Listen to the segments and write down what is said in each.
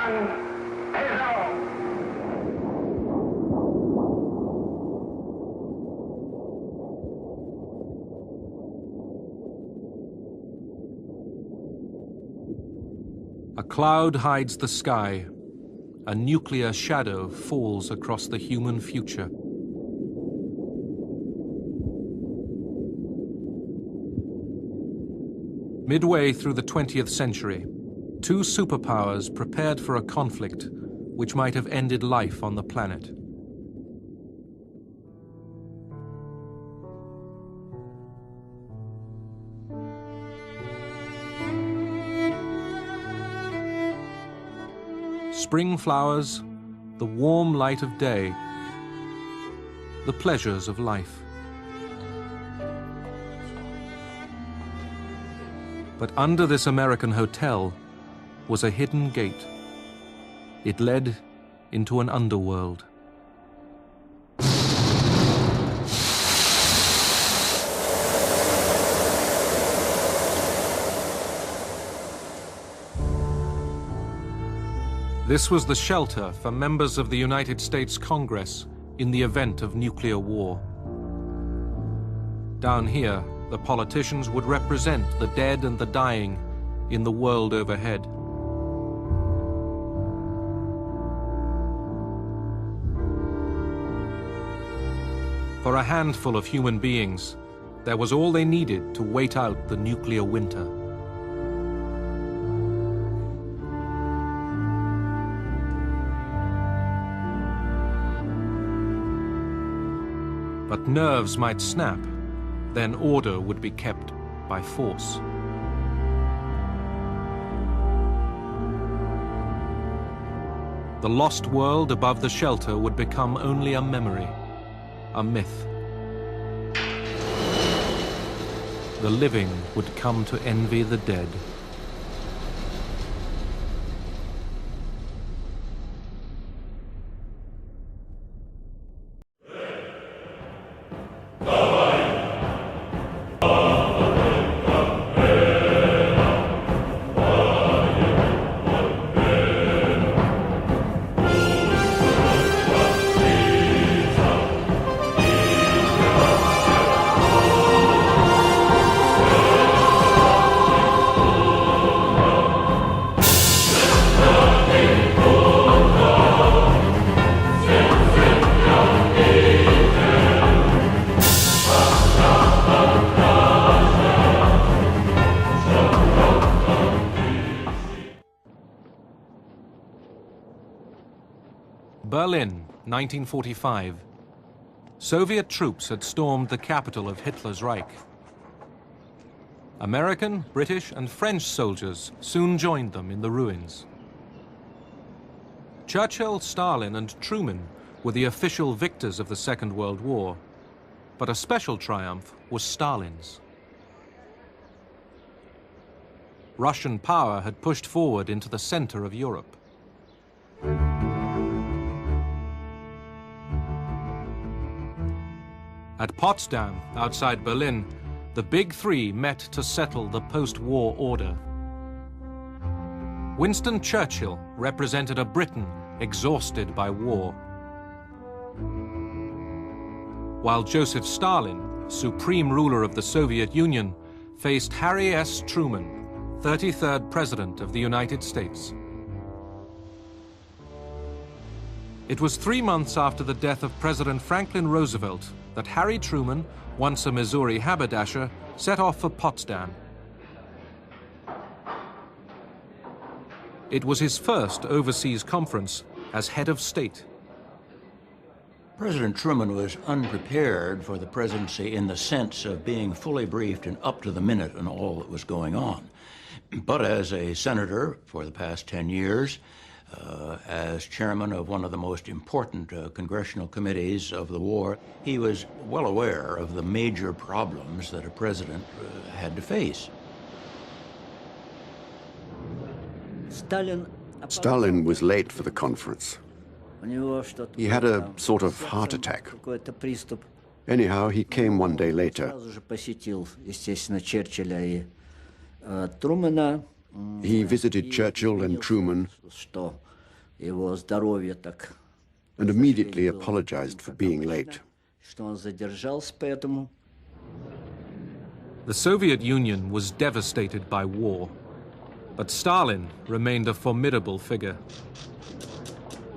A cloud hides the sky. A nuclear shadow falls across the human future. Midway through the 20th century, two superpowers prepared for a conflict which might have ended life on the planet. Spring flowers, the warm light of day, the pleasures of life. But under this American hotel was a hidden gate. It led into an underworld. This was the shelter for members of the United States Congress in the event of nuclear war. Down here, the politicians would represent the dead and the dying in the world overhead. For a handful of human beings, there was all they needed to wait out the nuclear winter. But nerves might snap, then order would be kept by force. The lost world above the shelter would become only a memory, a myth. The living would come to envy the dead. Berlin, 1945. Soviet troops had stormed the capital of Hitler's Reich. American, British, and French soldiers soon joined them in the ruins. Churchill, Stalin, and Truman were the official victors of the Second World War, but a special triumph was Stalin's. Russian power had pushed forward into the center of Europe. At Potsdam, outside Berlin, the Big Three met to settle the post-war order. Winston Churchill represented a Britain exhausted by war, while Joseph Stalin, supreme ruler of the Soviet Union, faced Harry S. Truman, 33rd President of the United States. It was 3 months after the death of President Franklin Roosevelt that Harry Truman, once a Missouri haberdasher, set off for Potsdam. It was his first overseas conference as head of state. President Truman was unprepared for the presidency in the sense of being fully briefed and up to the minute on all that was going on. But as a senator for the past 10 years, as chairman of one of the most important congressional committees of the war, he was well aware of the major problems that a president had to face. Stalin was late for the conference. He had a sort of heart attack. Anyhow, he came one day later. He visited Churchill and Truman and immediately apologized for being late. The Soviet Union was devastated by war, but Stalin remained a formidable figure.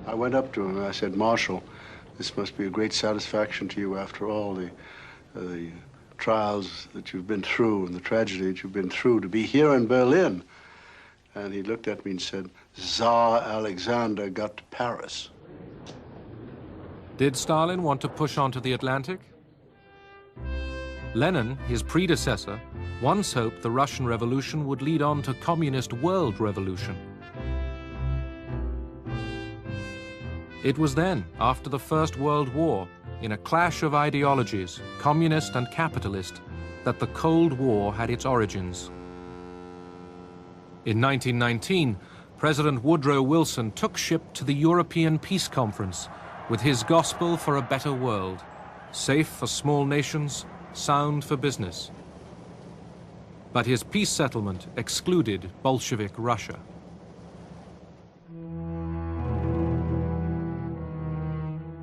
I went up to him and I said, "Marshal, this must be a great satisfaction to you after all the trials that you've been through and the tragedy that you've been through to be here in Berlin." And he looked at me and said, "Tsar Alexander got to Paris." Did Stalin want to push on to the Atlantic? Lenin, his predecessor, once hoped the Russian Revolution would lead on to communist world revolution. It was then, after the First World War, in a clash of ideologies, communist and capitalist, that the Cold War had its origins. In 1919, President Woodrow Wilson took ship to the European Peace Conference with his gospel for a better world, safe for small nations, sound for business. But his peace settlement excluded Bolshevik Russia.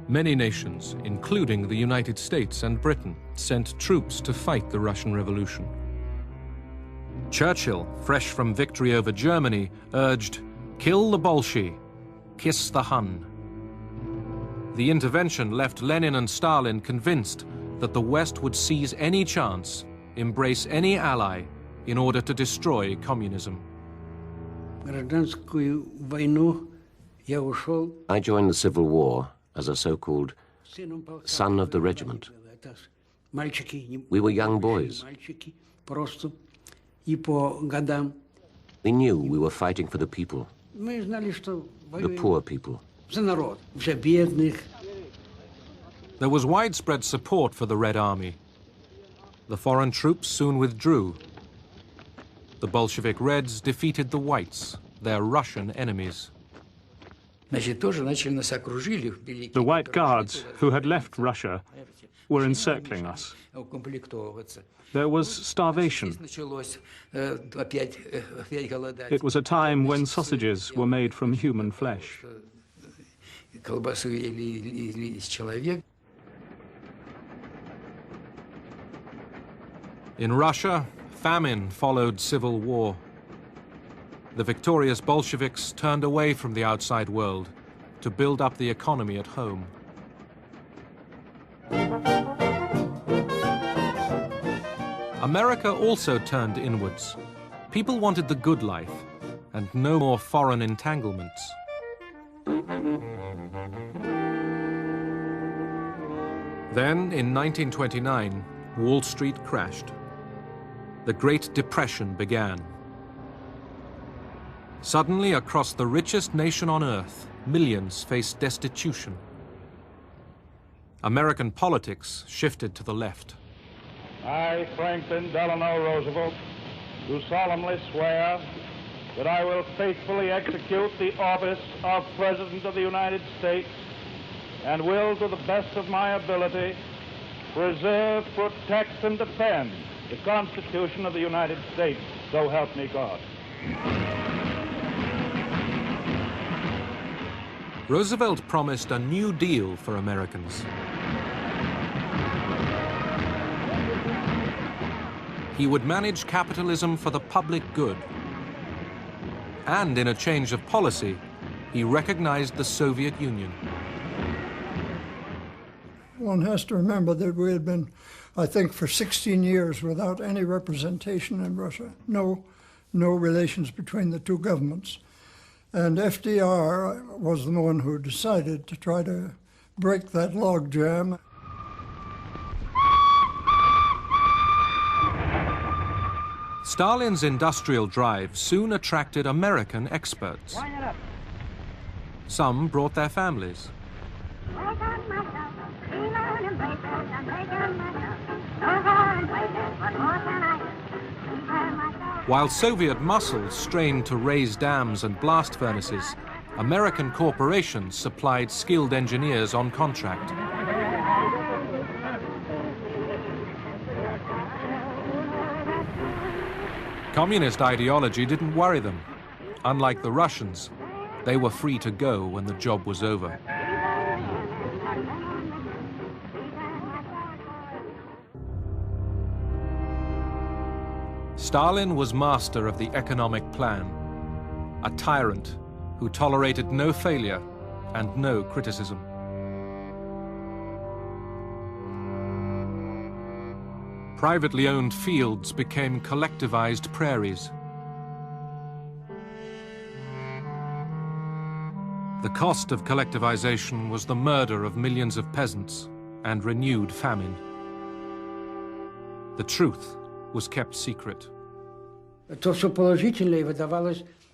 Many nations, including the United States and Britain, sent troops to fight the Russian Revolution. Churchill, fresh from victory over Germany, urged, "Kill the Bolshevik, kiss the Hun." The intervention left Lenin and Stalin convinced that the West would seize any chance, embrace any ally, in order to destroy communism. I joined the Civil War as a so-called son of the regiment. We were young boys. We knew we were fighting for the people, the poor people. There was widespread support for the Red Army. The foreign troops soon withdrew. The Bolshevik Reds defeated the Whites, their Russian enemies. The White Guards, who had left Russia, were encircling us. There was starvation. It was a time when sausages were made from human flesh. In Russia, famine followed civil war. The victorious Bolsheviks turned away from the outside world to build up the economy at home. America also turned inwards. People wanted the good life and no more foreign entanglements. Then, in 1929, Wall Street crashed. The Great Depression began. Suddenly, across the richest nation on earth, millions faced destitution. American politics shifted to the left. I, Franklin Delano Roosevelt, do solemnly swear that I will faithfully execute the office of President of the United States and will, to the best of my ability, preserve, protect, and defend the Constitution of the United States. So help me God. Roosevelt promised a new deal for Americans. He would manage capitalism for the public good. And in a change of policy, he recognized the Soviet Union. One has to remember that we had been, I think, for 16 years without any representation in Russia. No relations between the two governments. And FDR was the one who decided to try to break that logjam. Stalin's industrial drive soon attracted American experts. Some brought their families. While Soviet muscle strained to raise dams and blast furnaces, American corporations supplied skilled engineers on contract. Communist ideology didn't worry them. Unlike the Russians, They were free to go when the job was over. Stalin was master of the economic plan, a tyrant who tolerated no failure and no criticism. Privately owned fields became collectivized prairies. The cost of collectivization was the murder of millions of peasants and renewed famine. The truth was kept secret.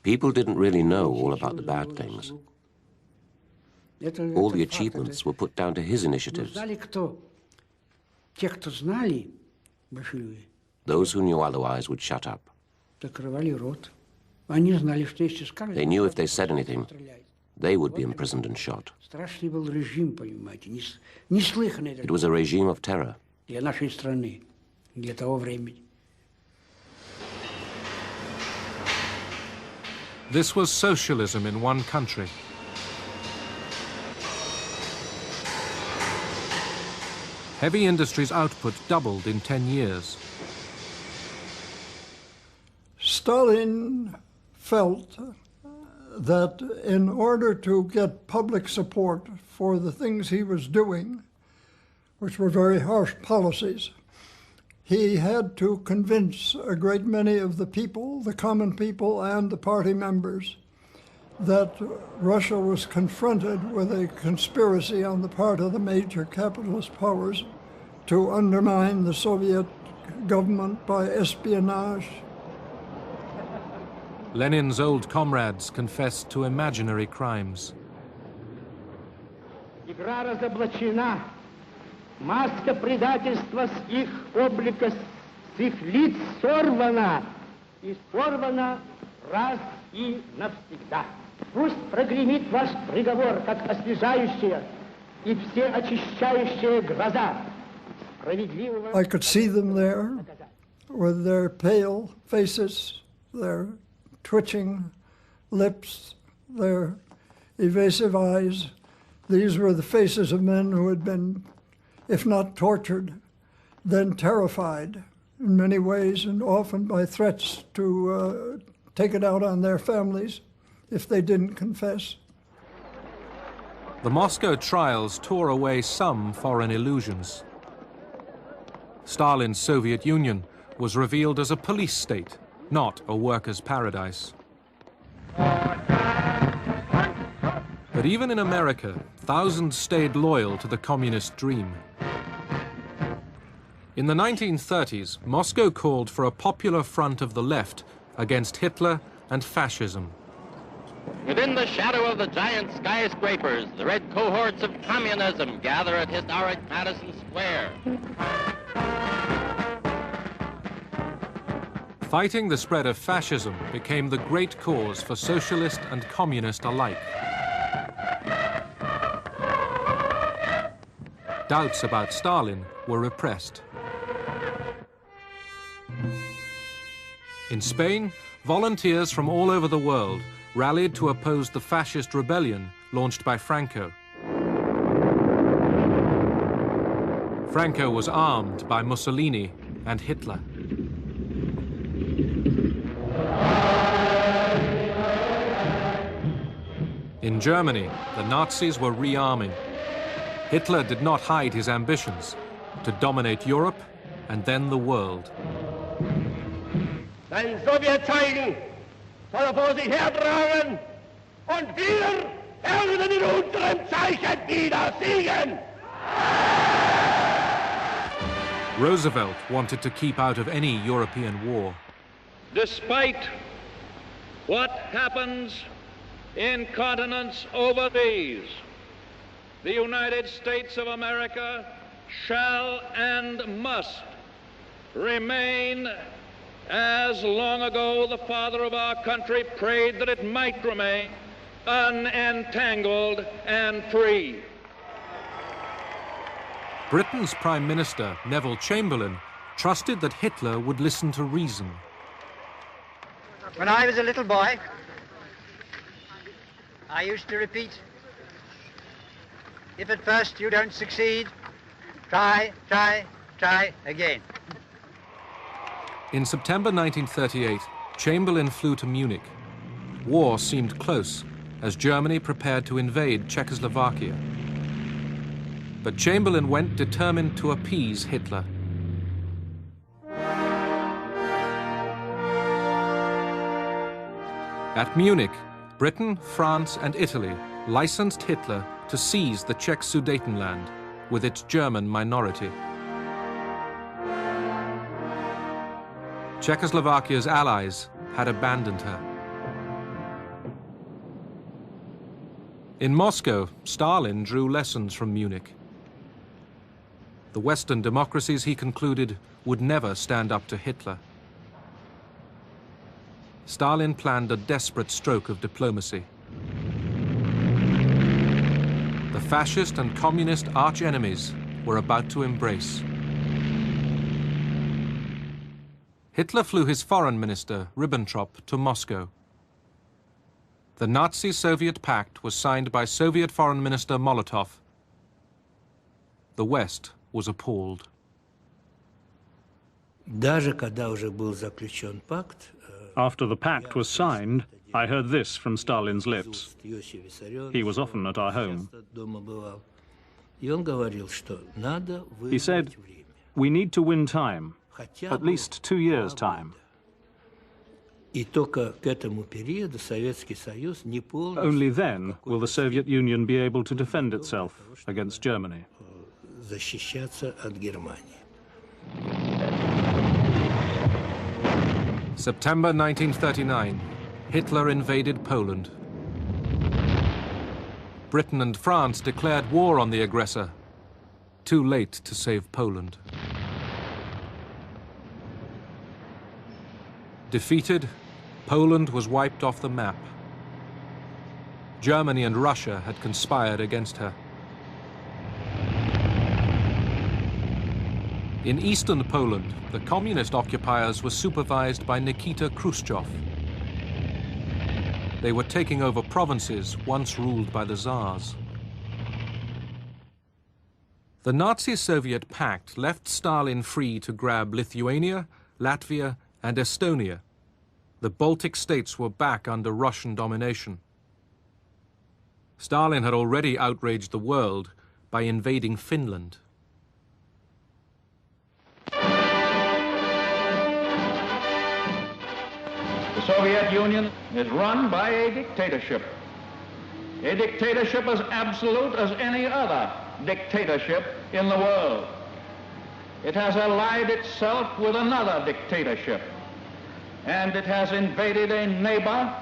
People didn't really know all about the bad things. All the achievements were put down to his initiatives. Those who knew otherwise would shut up. They knew if they said anything, they would be imprisoned and shot. It was a regime of terror. This was socialism in one country. Heavy industry's output doubled in 10 years. Stalin felt that in order to get public support for the things he was doing, which were very harsh policies, he had to convince a great many of the people, the common people and the party members, that Russia was confronted with a conspiracy on the part of the major capitalist powers to undermine the Soviet government by espionage. Lenin's old comrades confessed to imaginary crimes. Игра разоблачена. Маска предательства с их облика, с их лиц сорвана. И сорвана раз и навсегда. Пусть прогремит ваш приговор, как освежающая и всеочищающая гроза. I could see them there with their pale faces, their twitching lips, their evasive eyes. These were the faces of men who had been, if not tortured, then terrified in many ways, and often by threats to take it out on their families if they didn't confess. The Moscow trials tore away some foreign illusions. Stalin's Soviet Union was revealed as a police state, not a workers' paradise. But even in America, thousands stayed loyal to the communist dream. In the 1930s, Moscow called for a popular front of the left against Hitler and fascism. Within the shadow of the giant skyscrapers, the red cohorts of communism gather at historic Madison Square. Fighting the spread of fascism became the great cause for socialist and communist alike. Doubts about Stalin were repressed. In Spain, volunteers from all over the world rallied to oppose the fascist rebellion launched by Franco. Franco was armed by Mussolini and Hitler. In Germany, the Nazis were rearming. Hitler did not hide his ambitions to dominate Europe and then the world. Sein Sowjetzeichen soll vor sich hertragen und wir werden in unserem Zeichen wieder siegen! Roosevelt wanted to keep out of any European war. Despite what happens in continents overseas, the United States of America shall and must remain as long ago the father of our country prayed that it might remain, unentangled and free. Britain's Prime Minister, Neville Chamberlain, trusted that Hitler would listen to reason. When I was a little boy, I used to repeat, if at first you don't succeed, try, try, try again. In September 1938, Chamberlain flew to Munich. War seemed close as Germany prepared to invade Czechoslovakia. But Chamberlain went determined to appease Hitler. At Munich, Britain, France, and Italy licensed Hitler to seize the Czech Sudetenland with its German minority. Czechoslovakia's allies had abandoned her. In Moscow, Stalin drew lessons from Munich. The Western democracies, he concluded, would never stand up to Hitler. Stalin planned a desperate stroke of diplomacy. The fascist and communist arch-enemies were about to embrace. Hitler flew his foreign minister, Ribbentrop, to Moscow. The Nazi-Soviet pact was signed by Soviet Foreign Minister Molotov. The West was appalled. After the pact was signed, I heard this from Stalin's lips. He was often at our home. He said, "We need to win time, at least 2 years' time." Only then will the Soviet Union be able to defend itself against Germany. September 1939, Hitler invaded Poland. Britain and France declared war on the aggressor. Too late to save Poland. Defeated, Poland was wiped off the map. Germany and Russia had conspired against her. In eastern Poland, the communist occupiers were supervised by Nikita Khrushchev. They were taking over provinces once ruled by the Tsars. The Nazi-Soviet pact left Stalin free to grab Lithuania, Latvia, and Estonia. The Baltic states were back under Russian domination. Stalin had already outraged the world by invading Finland. The Soviet Union is run by a dictatorship as absolute as any other dictatorship in the world. It has allied itself with another dictatorship, and it has invaded a neighbor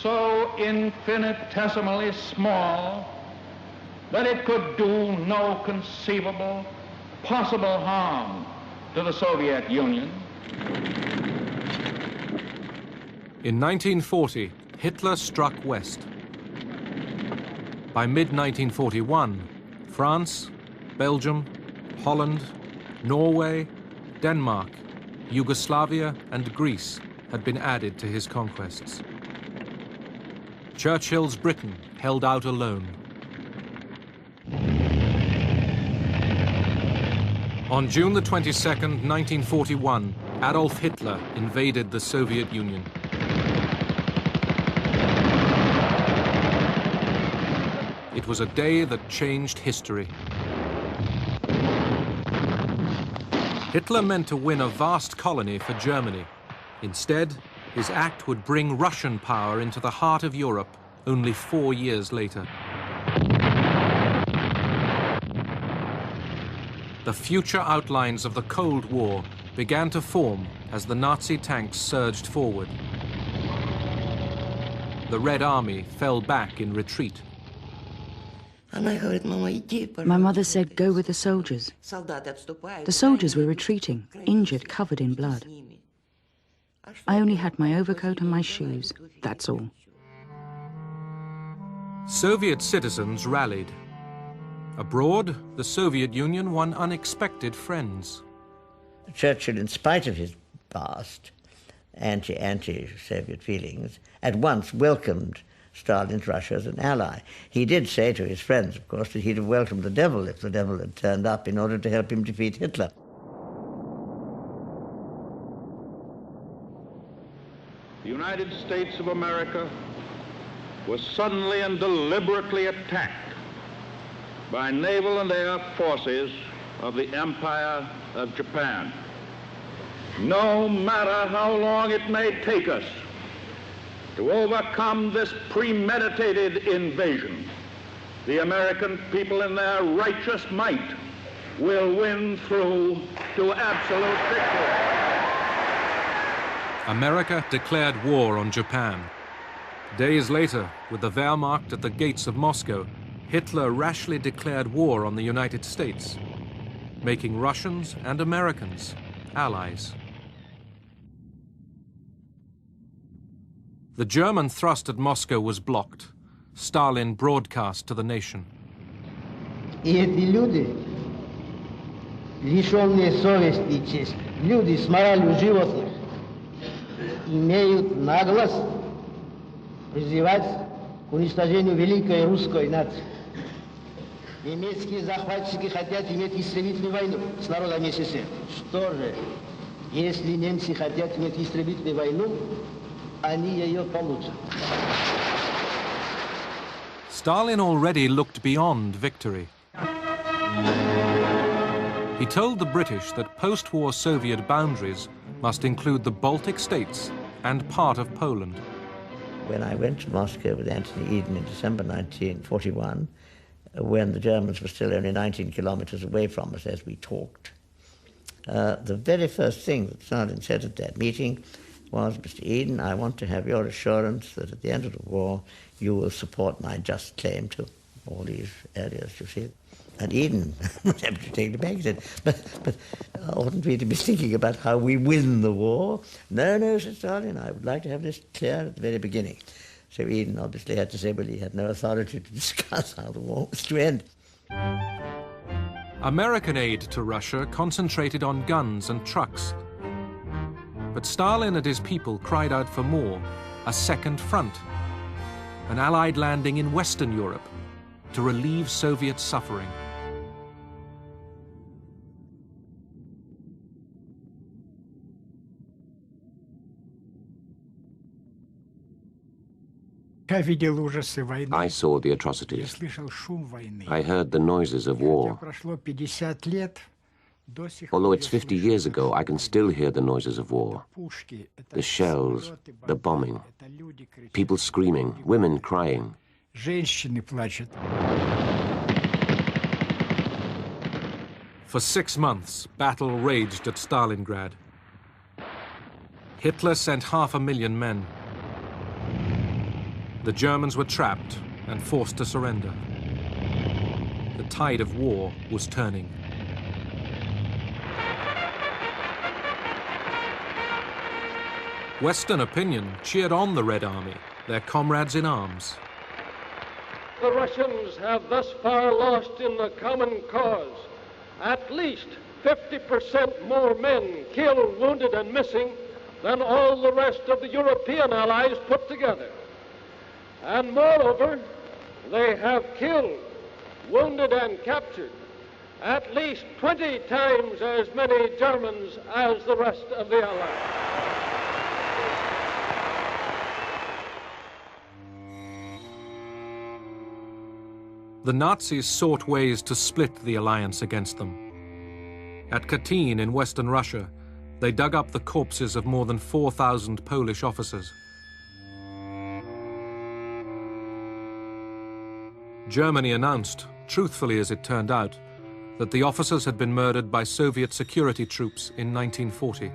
so infinitesimally small that it could do no conceivable, possible harm to the Soviet Union. In 1940, Hitler struck west. By mid-1941, France, Belgium, Holland, Norway, Denmark, Yugoslavia, and Greece had been added to his conquests. Churchill's Britain held out alone. On June the 22nd, 1941, Adolf Hitler invaded the Soviet Union. It was a day that changed history. Hitler meant to win a vast colony for Germany. Instead, his act would bring Russian power into the heart of Europe only 4 years later. The future outlines of the Cold War began to form as the Nazi tanks surged forward. The Red Army fell back in retreat. My mother said, "Go with the soldiers." The soldiers were retreating, injured, covered in blood. I only had my overcoat and my shoes, that's all. Soviet citizens rallied. Abroad, the Soviet Union won unexpected friends. Churchill, in spite of his past anti-Soviet feelings, at once welcomed Stalin's Russia as an ally. He did say to his friends, of course, that he'd have welcomed the devil if the devil had turned up in order to help him defeat Hitler. The United States of America was suddenly and deliberately attacked by naval and air forces of the Empire of Japan. No matter how long it may take us to overcome this premeditated invasion, the American people in their righteous might will win through to absolute victory. America declared war on Japan. Days later, with the Wehrmacht at the gates of Moscow, Hitler rashly declared war on the United States, making Russians and Americans allies. The German thrust at Moscow was blocked. Stalin broadcast to the nation. И эти люди, лишенные совести и чести, люди с моралью животных, имеют наглость призывать к уничтожению великой русской нации. Немецкие захватчики хотят иметь истребительную войну с народом СССР. Что же, если немцы хотят иметь истребительную войну, они ее получат. Stalin already looked beyond victory. He told the British that post-war Soviet boundaries must include the Baltic states and part of Poland. When I went to Moscow with Anthony Eden in December 1941, when the Germans were still only 19 kilometers away from us as we talked, the very first thing that Stalin said at that meeting was, Mr. Eden, I want to have your assurance that at the end of the war you will support my just claim to all these areas, you see. And Eden was able to take it back. He said, but oughtn't we to be thinking about how we win the war? No, said Stalin, I would like to have this clear at the very beginning. So Eden obviously had to say, well, he had no authority to discuss how the war was to end. American aid to Russia concentrated on guns and trucks. But Stalin and his people cried out for more, a second front, an Allied landing in Western Europe to relieve Soviet suffering. I saw the atrocities. I heard the noises of war. Although it's 50 years ago, I can still hear the noises of war. The shells, the bombing, people screaming, women crying. For 6 months, battle raged at Stalingrad. Hitler sent 500,000 men. The Germans were trapped and forced to surrender. The tide of war was turning. Western opinion cheered on the Red Army, their comrades in arms. The Russians have thus far lost in the common cause at least 50% more men killed, wounded, and missing than all the rest of the European allies put together. And moreover, they have killed, wounded, and captured at least 20 times as many Germans as the rest of the allies. The Nazis sought ways to split the alliance against them. At Katyn in western Russia, they dug up the corpses of more than 4,000 Polish officers. Germany announced, truthfully as it turned out, that the officers had been murdered by Soviet security troops in 1940.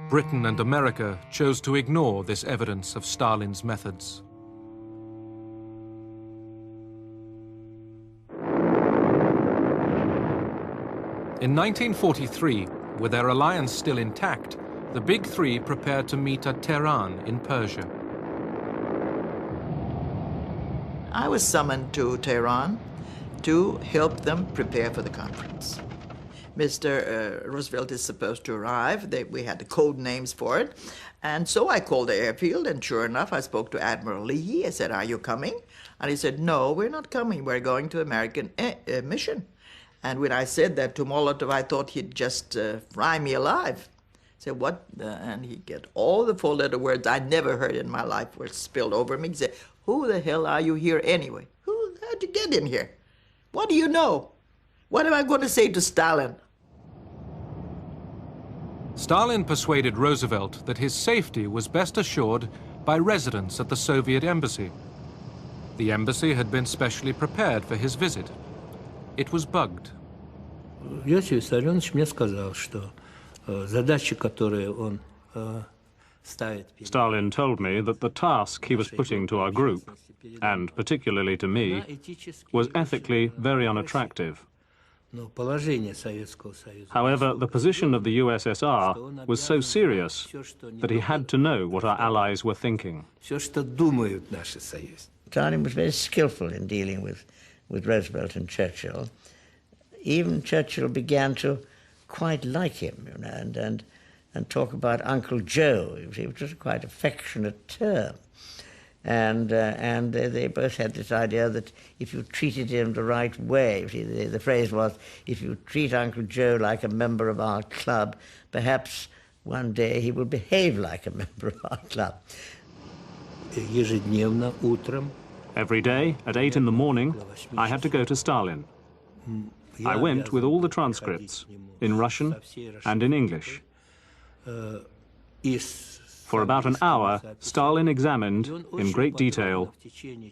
Britain and America chose to ignore this evidence of Stalin's methods. In 1943, with their alliance still intact, the Big Three prepared to meet at Tehran in Persia. I was summoned to Tehran to help them prepare for the conference. Mr. Roosevelt is supposed to arrive. We had the code names for it. And so I called the airfield, and sure enough, I spoke to Admiral Leahy. I said, "Are you coming?" And he said, "No, we're not coming. We're going to American mission." And when I said that to Molotov, I thought he'd just fry me alive. I said, "What?" And he'd get all the four-letter words I never heard in my life were spilled over me. He said, "Who the hell are you here anyway? How'd you get in here? What do you know? What am I going to say to Stalin?" Stalin persuaded Roosevelt that his safety was best assured by residence at the Soviet embassy. The embassy had been specially prepared for his visit. It was bugged. Иосиф Виссарионович мне сказал, что задачи, которые он ставит. Stalin told me that the task he was putting to our group, and particularly to me, was ethically very unattractive. However, the position of the USSR was so serious that he had to know what our allies were thinking. Stalin was very skillful in dealing with Roosevelt and Churchill. Even Churchill began to quite like him, you know, and talk about Uncle Joe, which was a quite affectionate term. And they both had this idea that if you treated him the right way, the phrase was, if you treat Uncle Joe like a member of our club, perhaps one day he will behave like a member of our club. Every day, at 8 in the morning, I had to go to Stalin. I went with all the transcripts, in Russian and in English. For about an hour, Stalin examined, in great detail,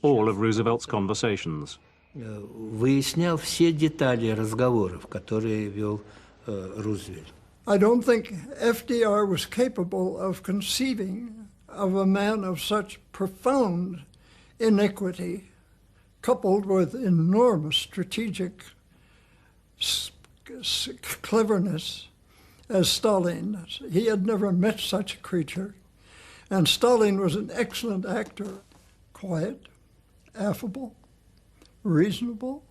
all of Roosevelt's conversations. Выяснял все детали разговоров, которые вел Рузвельт. I don't think FDR was capable of conceiving of a man of such profound iniquity, coupled with enormous strategic cleverness, as Stalin. He had never met such a creature. And Stalin was an excellent actor, quiet, affable, reasonable.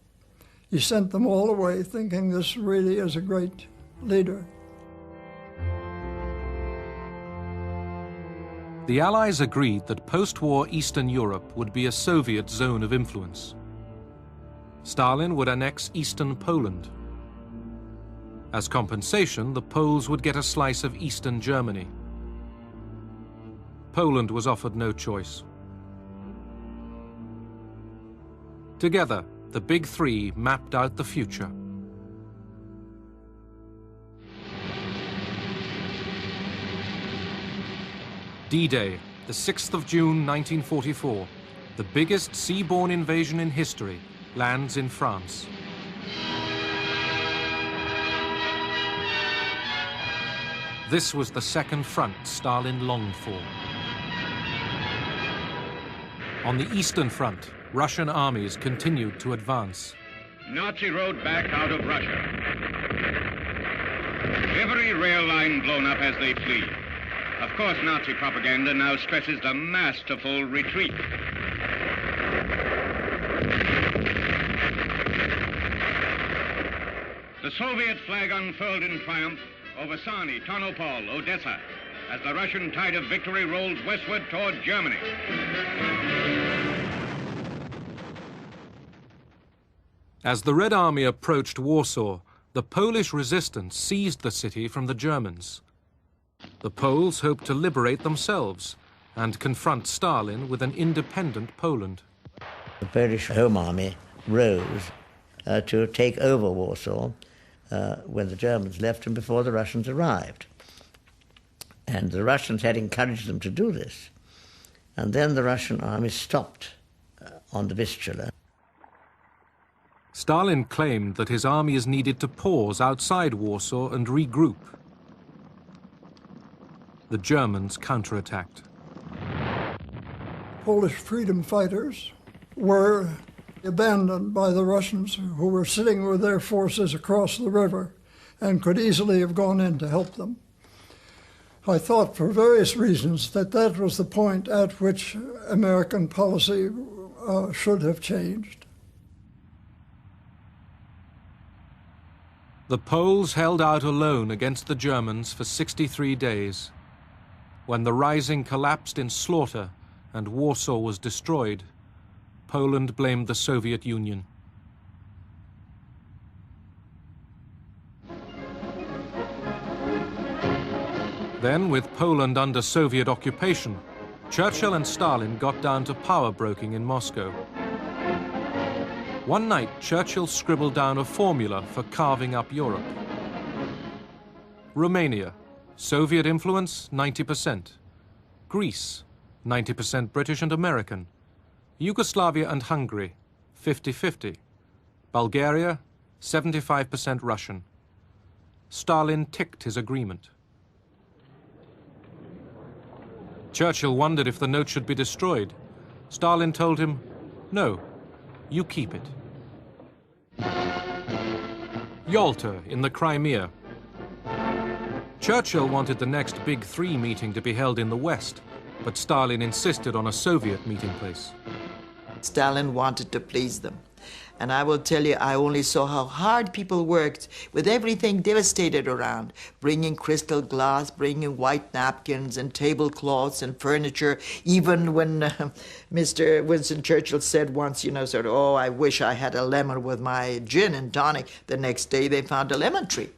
He sent them all away thinking this really is a great leader. The Allies agreed that post-war Eastern Europe would be a Soviet zone of influence. Stalin would annex Eastern Poland. As compensation, the Poles would get a slice of Eastern Germany. Poland was offered no choice. Together, the Big Three mapped out the future. D-Day, the 6th of June 1944, the biggest seaborne invasion in history, lands in France. This was the second front Stalin longed for. On the Eastern Front, Russian armies continued to advance. Nazi rode back out of Russia. Every rail line blown up as they flee. Of course, Nazi propaganda now stresses the masterful retreat. The Soviet flag unfurled in triumph over Sani, Tarnopol, Odessa, as the Russian tide of victory rolls westward toward Germany. As the Red Army approached Warsaw, the Polish resistance seized the city from the Germans. The Poles hoped to liberate themselves and confront Stalin with an independent Poland. The Polish Home Army rose to take over Warsaw when the Germans left and before the Russians arrived. And the Russians had encouraged them to do this. And then the Russian army stopped on the Vistula. Stalin claimed that his armies needed to pause outside Warsaw and regroup. The Germans counterattacked. Polish freedom fighters were abandoned by the Russians, who were sitting with their forces across the river and could easily have gone in to help them. I thought, for various reasons, that that was the point at which American policy should have changed. The Poles held out alone against the Germans for 63 days. When the Rising collapsed in slaughter and Warsaw was destroyed, Poland blamed the Soviet Union. Then, with Poland under Soviet occupation, Churchill and Stalin got down to power broking in Moscow. One night, Churchill scribbled down a formula for carving up Europe. Romania, Soviet influence 90%. Greece, 90% British and American. Yugoslavia and Hungary, 50-50. Bulgaria, 75% Russian. Stalin ticked his agreement. Churchill wondered if the note should be destroyed. Stalin told him, "No, you keep it." Yalta in the Crimea. Churchill wanted the next Big Three meeting to be held in the West, but Stalin insisted on a Soviet meeting place. Stalin wanted to please them. And I will tell you, I only saw how hard people worked with everything devastated around, bringing crystal glass, bringing white napkins and tablecloths and furniture. Even when Mr. Winston Churchill said once, sort of, "Oh, I wish I had a lemon with my gin and tonic," the next day they found a lemon tree.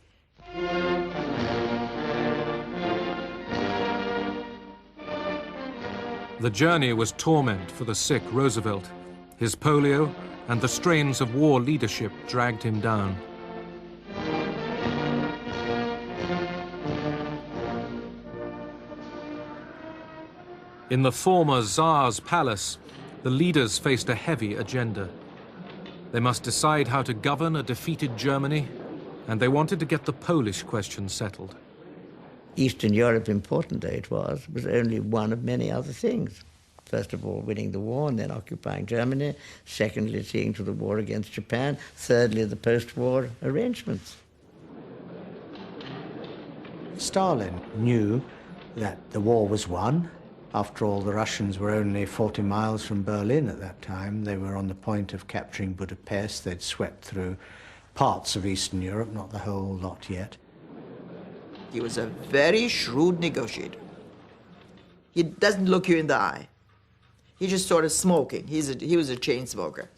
The journey was torment for the sick Roosevelt. His polio and the strains of war leadership dragged him down. In the former Tsar's palace, the leaders faced a heavy agenda. They must decide how to govern a defeated Germany, and they wanted to get the Polish question settled. Eastern Europe, important though it was only one of many other things. First of all, winning the war and then occupying Germany. Secondly, seeing to the war against Japan. Thirdly, the post-war arrangements. Stalin knew that the war was won. After all, the Russians were only 40 miles from Berlin at that time. They were on the point of capturing Budapest. They'd swept through parts of Eastern Europe, not the whole lot yet. He was a very shrewd negotiator. He doesn't look you in the eye. He's just sort of smoking. He was a chain smoker.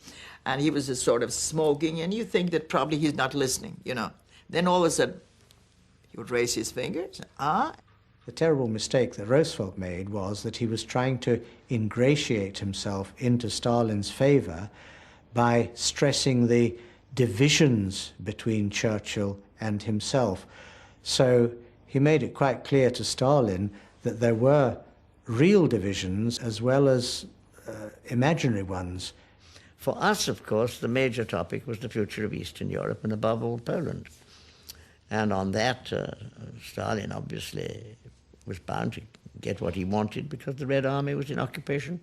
And he was just sort of smoking, and you think that probably he's not listening, Then all of a sudden, he would raise his fingers. The terrible mistake that Roosevelt made was that he was trying to ingratiate himself into Stalin's favor by stressing the divisions between Churchill and himself. So he made it quite clear to Stalin that there were real divisions as well as imaginary ones. For us, of course, the major topic was the future of Eastern Europe and above all Poland. And on that, Stalin obviously was bound to get what he wanted because the Red Army was in occupation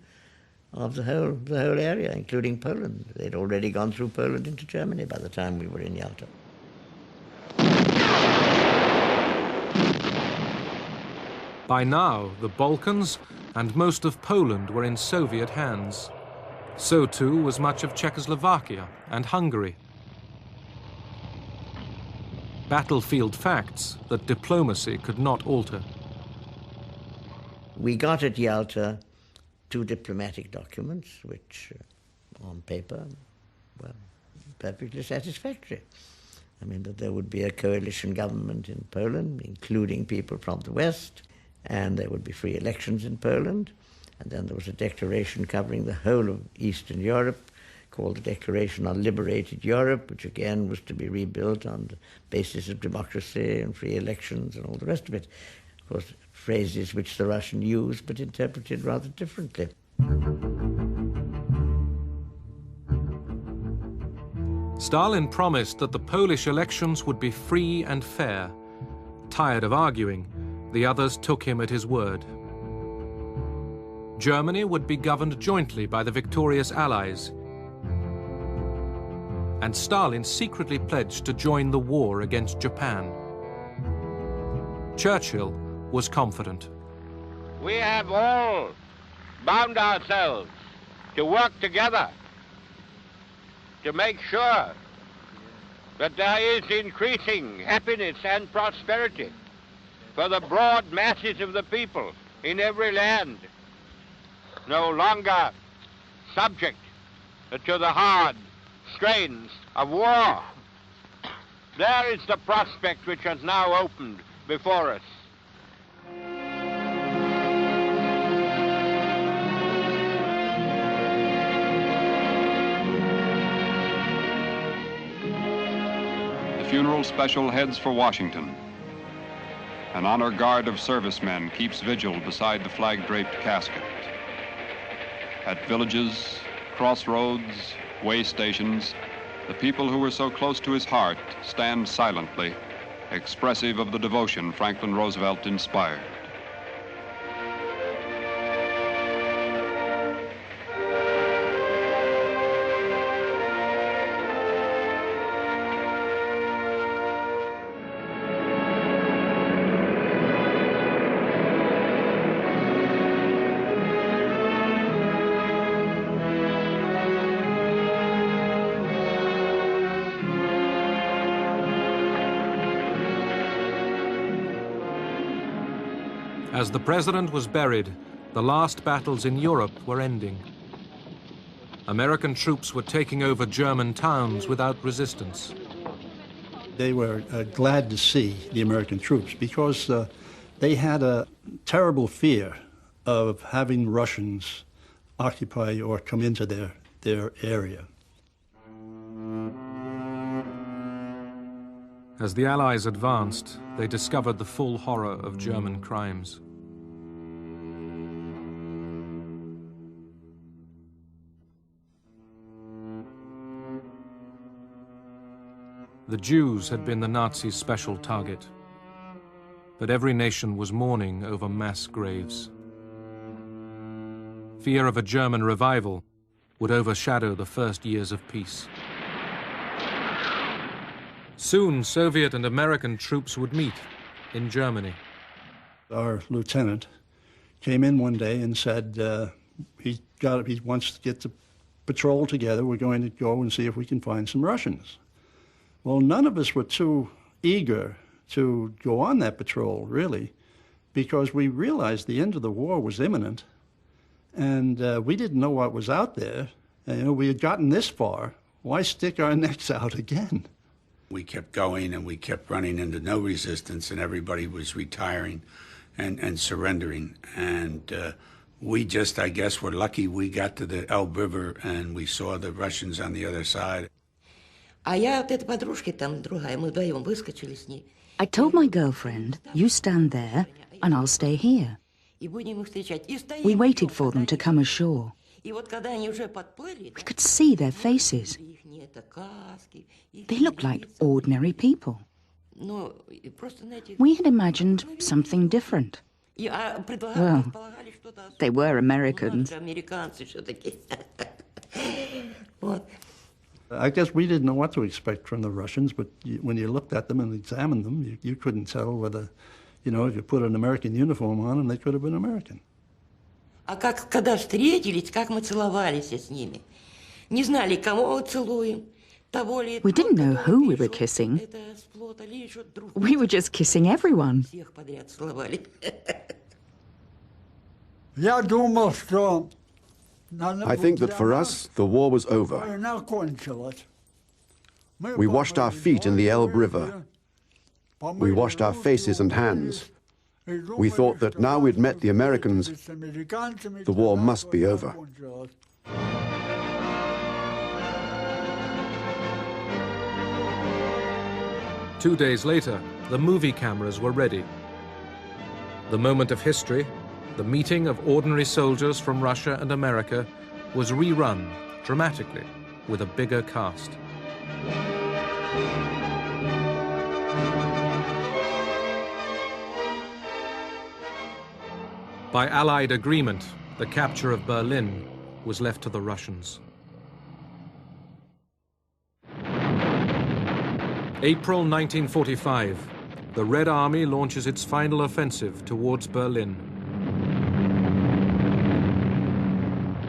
of the whole area, including Poland. They'd already gone through Poland into Germany by the time we were in Yalta. By now, the Balkans and most of Poland were in Soviet hands. So too was much of Czechoslovakia and Hungary. Battlefield facts that diplomacy could not alter. We got at Yalta 2 diplomatic documents, which on paper were perfectly satisfactory. I mean, that there would be a coalition government in Poland, including people from the West, and there would be free elections in Poland. And then there was a declaration covering the whole of Eastern Europe called the Declaration on Liberated Europe, which again was to be rebuilt on the basis of democracy and free elections and all the rest of it. Of course, phrases which the Russian used but interpreted rather differently. Stalin promised that the Polish elections would be free and fair. Tired of arguing, the others took him at his word. Germany would be governed jointly by the victorious Allies, and Stalin secretly pledged to join the war against Japan. Churchill was confident. We have all bound ourselves to work together to make sure that there is increasing happiness and prosperity for the broad masses of the people in every land, no longer subject to the hard strains of war. There is the prospect which has now opened before us. The funeral special heads for Washington. An honor guard of servicemen keeps vigil beside the flag-draped casket. At villages, crossroads, way stations, the people who were so close to his heart stand silently, expressive of the devotion Franklin Roosevelt inspired. As the president was buried, the last battles in Europe were ending. American troops were taking over German towns without resistance. They were glad to see the American troops because they had a terrible fear of having Russians occupy or come into their area. As the Allies advanced, they discovered the full horror of German crimes. The Jews had been the Nazis' special target, but every nation was mourning over mass graves. Fear of a German revival would overshadow the first years of peace. Soon, Soviet and American troops would meet in Germany. Our lieutenant came in one day and said he wants to get the patrol together. We're going to go and see if we can find some Russians. Well, none of us were too eager to go on that patrol, really, because we realized the end of the war was imminent, and we didn't know what was out there. And, you know, we had gotten this far. Why stick our necks out again? We kept going, and we kept running into no resistance, and everybody was retiring and surrendering. And we just, I guess, were lucky we got to the Elbe River, and we saw the Russians on the other side. I told my girlfriend, you stand there, and I'll stay here. We waited for them to come ashore. We could see their faces. They looked like ordinary people. We had imagined something different. Well, they were Americans. I guess we didn't know what to expect from the Russians, but when you looked at them and examined them, you couldn't tell whether, you know, if you put an American uniform on them, they could have been American. Когда встретились, как мы целовались с ними. Не знали, кого целуем. We didn't know who we were kissing. We were just kissing everyone. I think that for us, the war was over. We washed our feet in the Elbe River. We washed our faces and hands. We thought that now we'd met the Americans, the war must be over. Two days later, the movie cameras were ready. The moment of history, the meeting of ordinary soldiers from Russia and America, was rerun dramatically with a bigger cast. By Allied agreement, the capture of Berlin was left to the Russians. April 1945, the Red Army launches its final offensive towards Berlin.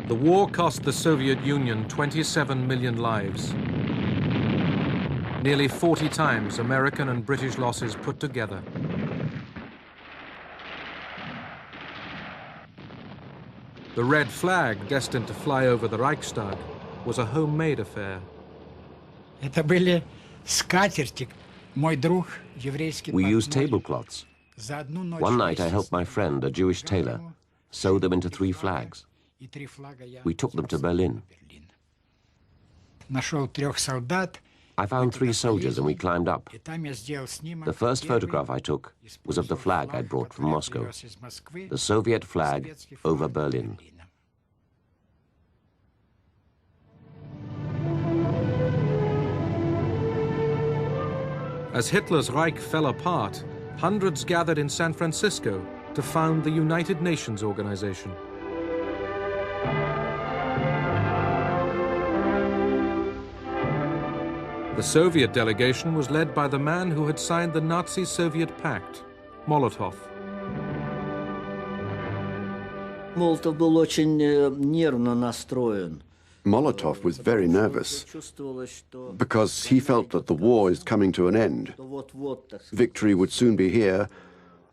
The war cost the Soviet Union 27 million lives. nearly 40 times American and British losses put together. The red flag, destined to fly over the Reichstag, was a homemade affair. We used tablecloths. One night I helped my friend, a Jewish tailor, sew them into 3 flags. We took them to Berlin. I found 3 soldiers and we climbed up. The first photograph I took was of the flag I'd brought from Moscow, the Soviet flag over Berlin. As Hitler's Reich fell apart, hundreds gathered in San Francisco to found the United Nations organization. The Soviet delegation was led by the man who had signed the Nazi-Soviet pact, Molotov. Молотов был очень нервно настроен. Molotov was very nervous because he felt that the war is coming to an end. Victory would soon be here,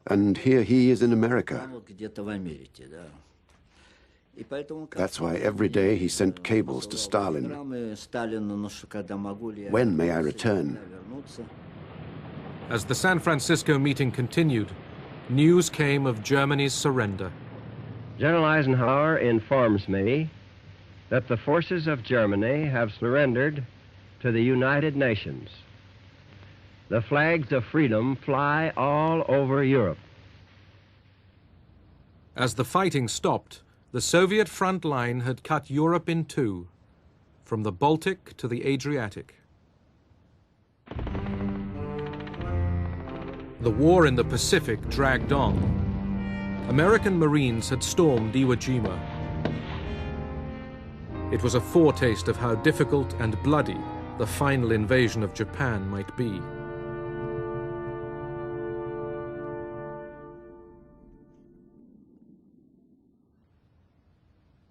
and here he is in America. That's why every day he sent cables to Stalin. When may I return? As the San Francisco meeting continued, news came of Germany's surrender. General Eisenhower informs me that the forces of Germany have surrendered to the United Nations. The flags of freedom fly all over Europe. As the fighting stopped, the Soviet front line had cut Europe in 2, from the Baltic to the Adriatic. The war in the Pacific dragged on. American Marines had stormed Iwo Jima. It was a foretaste of how difficult and bloody the final invasion of Japan might be.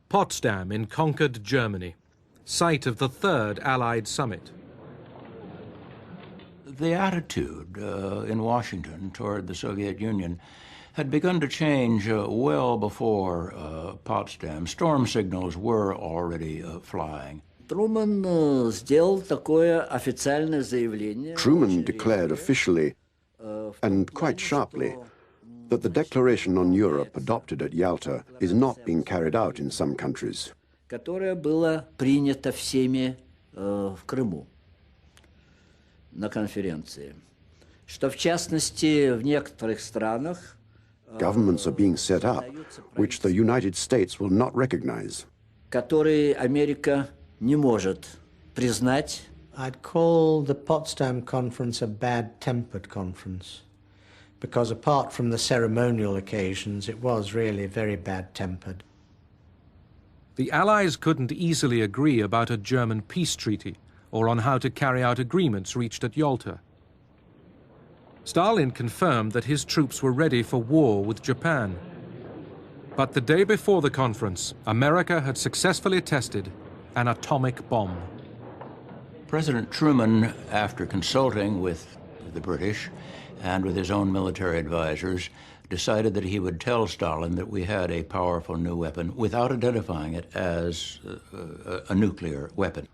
Potsdam in conquered Germany, site of the 3rd Allied summit. The attitude in Washington toward the Soviet Union had begun to change well before Potsdam. Storm signals were already flying. Truman declared officially, and quite sharply, that the declaration on Europe adopted at Yalta is not being carried out in some countries. Которое было принято всеми в Крыму на конференции. Что в частности в некоторых странах Governments are being set up, which the United States will not recognize. Которые Америка не может признать. I'd call the Potsdam Conference a bad-tempered conference, because apart from the ceremonial occasions, it was really very bad-tempered. The Allies couldn't easily agree about a German peace treaty or on how to carry out agreements reached at Yalta. Stalin confirmed that his troops were ready for war with Japan. But the day before the conference, America had successfully tested an atomic bomb. President Truman, after consulting with the British and with his own military advisors, decided that he would tell Stalin that we had a powerful new weapon without identifying it as a nuclear weapon.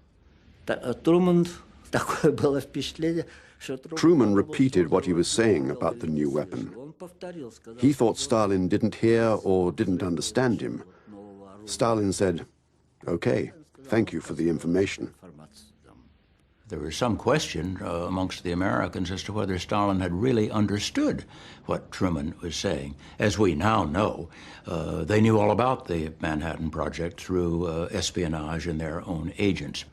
Truman repeated what he was saying about the new weapon. He thought Stalin didn't hear or didn't understand him. Stalin said, "Okay, thank you for the information." There was some question amongst the Americans as to whether Stalin had really understood what Truman was saying. As we now know, they knew all about the Manhattan Project through espionage and their own agents.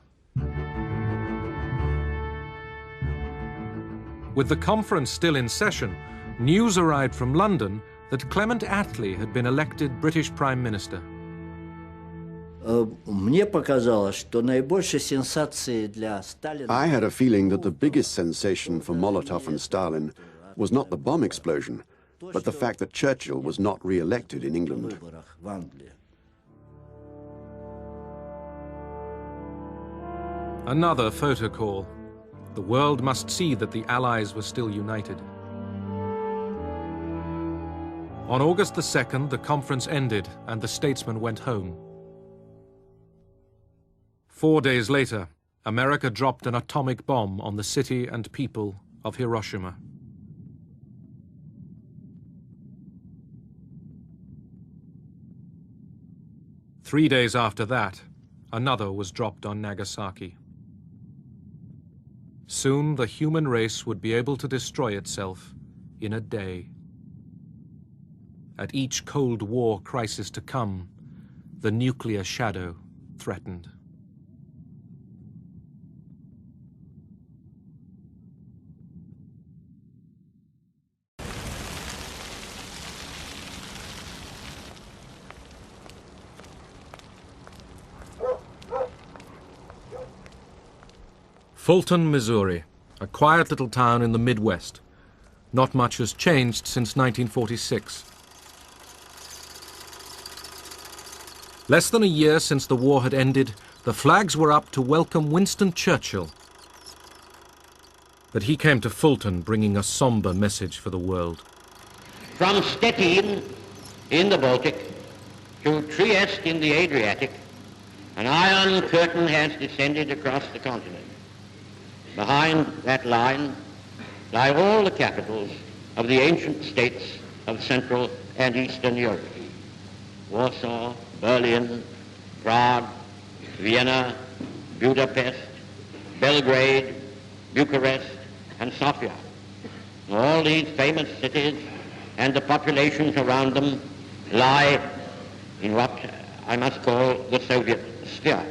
With the conference still in session, news arrived from London that Clement Attlee had been elected British Prime Minister. Мне показалось, что наибольшей сенсацией для Сталина... I had a feeling that the biggest sensation for Molotov and Stalin was not the bomb explosion, but the fact that Churchill was not re-elected in England. Another photo call. The world must see that the Allies were still united. On August the 2nd, the conference ended and the statesmen went home. 4 days later, America dropped an atomic bomb on the city and people of Hiroshima. Three days after that, another was dropped on Nagasaki. Soon the human race would be able to destroy itself in a day. At each Cold War crisis to come, the nuclear shadow threatened. Fulton, Missouri, a quiet little town in the Midwest. Not much has changed since 1946. Less than a year since the war had ended, the flags were up to welcome Winston Churchill. But he came to Fulton bringing a somber message for the world. From Stettin in the Baltic to Trieste in the Adriatic, an iron curtain has descended across the continent. Behind that line lie all the capitals of the ancient states of Central and Eastern Europe. Warsaw, Berlin, Prague, Vienna, Budapest, Belgrade, Bucharest, and Sofia. All these famous cities and the populations around them lie in what I must call the Soviet sphere.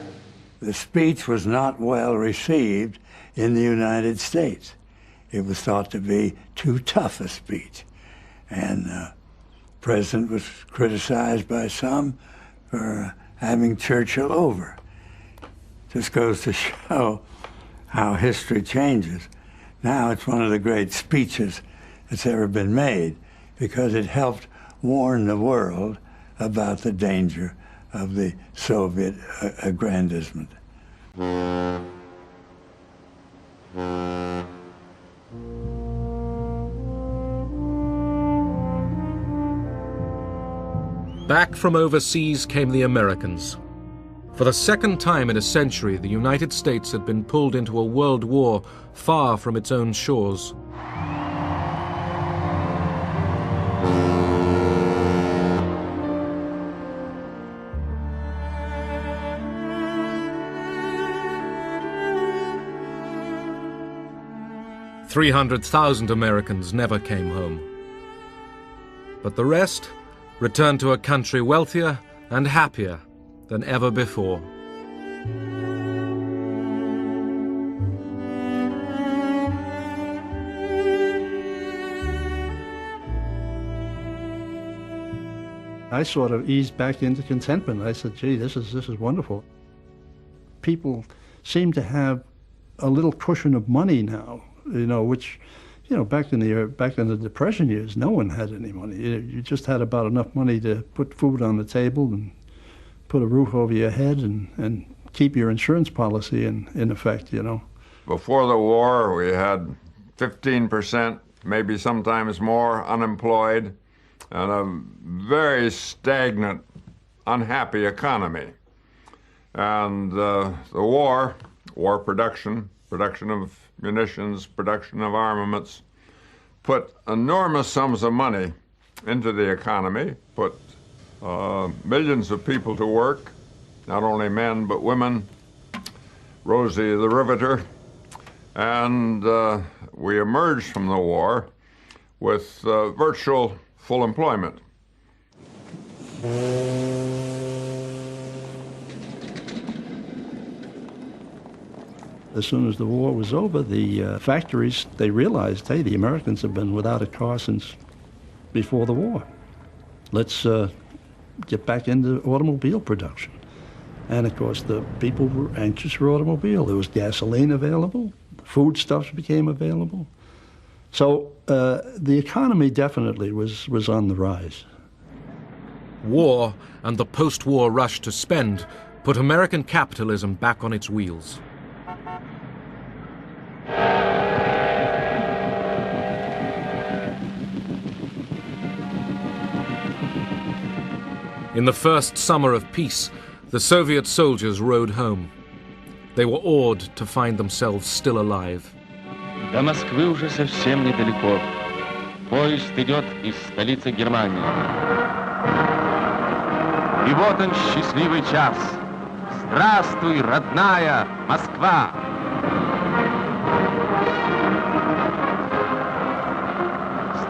The speech was not well received in the United States. It was thought to be too tough a speech. And the president was criticized by some for having Churchill over. Just goes to show how history changes. Now it's one of the great speeches that's ever been made because it helped warn the world about the danger of the Soviet aggrandizement. Back from overseas came the Americans. For the second time in a century, the United States had been pulled into a world war far from its own shores. "300,000 Americans never came home. But the rest returned to a country wealthier and happier than ever before." I sort of eased back into contentment. I said, gee, this is wonderful. People seem to have a little cushion of money now, you know, which, you know, back in the Depression years, no one had any money. You just had about enough money to put food on the table and put a roof over your head and keep your insurance policy in effect, you know. Before the war, we had 15%, maybe sometimes more, unemployed, and a very stagnant, unhappy economy. And the war production of munitions, production of armaments, put enormous sums of money into the economy, put millions of people to work, not only men but women, Rosie the Riveter, and we emerged from the war with virtual full employment. As soon as the war was over, the factories, they realized, hey, the Americans have been without a car since before the war. Let's get back into automobile production. And of course, the people were anxious for automobile. There was gasoline available, foodstuffs became available. So the economy definitely was on the rise. War and the post-war rush to spend put American capitalism back on its wheels. In the first summer of peace, the Soviet soldiers rode home. They were awed to find themselves still alive. До Москвы уже совсем недалеко. Поезд идет из столицы Германии. И вот он, счастливый час. Здравствуй, родная Москва!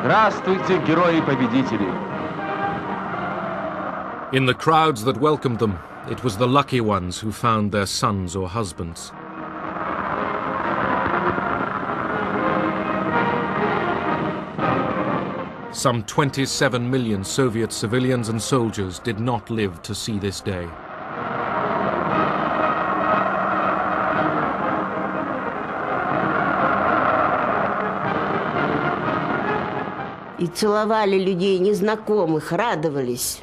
Здравствуйте, герои-победители! In the crowds that welcomed them, it was the lucky ones who found their sons or husbands. Some 27 million Soviet civilians and soldiers did not live to see this day. И целовали людей незнакомых, радовались.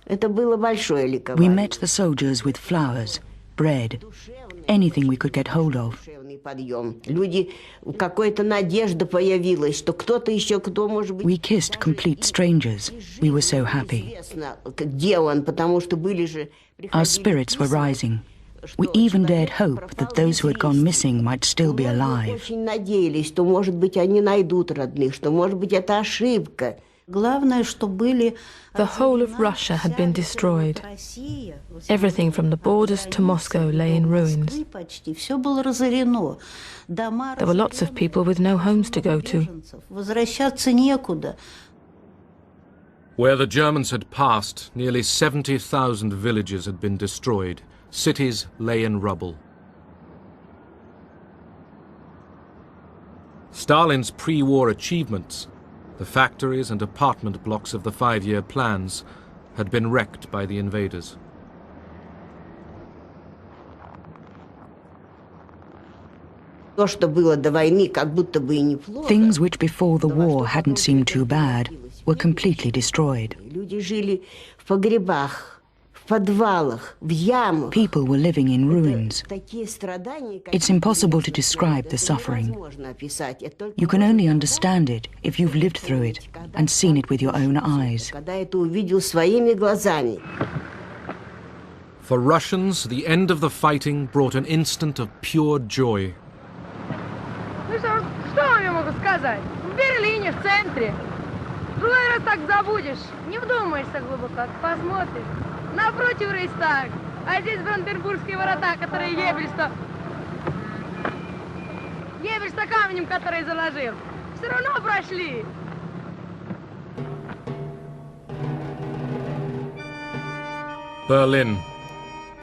Это было большое ликование. We met the soldiers with flowers, bread, anything we could get hold of. Люди, какая-то надежда появилась, что кто-то еще, кто может быть. We kissed complete strangers. We were so happy. Где он, потому что были же. Our spirits were rising. We even dared hope that those who had gone missing might still be alive. Очень надеялись, что, может быть, они найдут родных, что, может быть, это ошибка. Главное, что были. The whole of Russia had been destroyed. Everything from the borders to Moscow lay in ruins. Все было разорено. There were lots of people with no homes to go to. Возвращаться некуда. Where the Germans had passed, nearly 70,000 villages had been destroyed. Cities lay in rubble. Stalin's pre-war achievements, the factories and apartment blocks of the 5-year plans, had been wrecked by the invaders. Things which before the war hadn't seemed too bad were completely destroyed. People were living in ruins. It's impossible to describe the suffering. You can only understand it if you've lived through it and seen it with your own eyes. For Russians, the end of the fighting brought an instant of pure joy. Ну что я могу сказать? В Берлине, в центре. Другой раз так забудешь, не вдумаешься глубоко, посмотришь. Напротив Рейхстаг, а здесь Бранденбургские ворота, которые Еббельс-то камнем, который заложил. Все равно прошли. Berlin,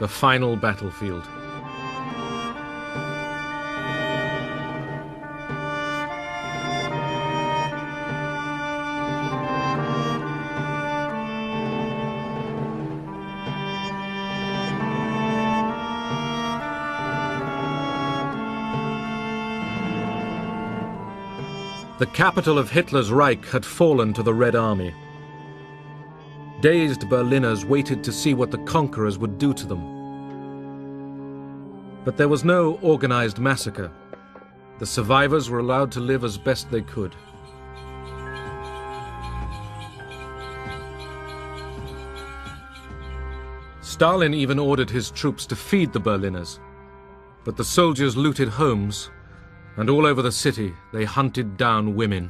the final battlefield. The capital of Hitler's Reich had fallen to the Red Army. Dazed Berliners waited to see what the conquerors would do to them. But there was no organized massacre. The survivors were allowed to live as best they could. Stalin even ordered his troops to feed the Berliners, but the soldiers looted homes, and all over the city they hunted down women.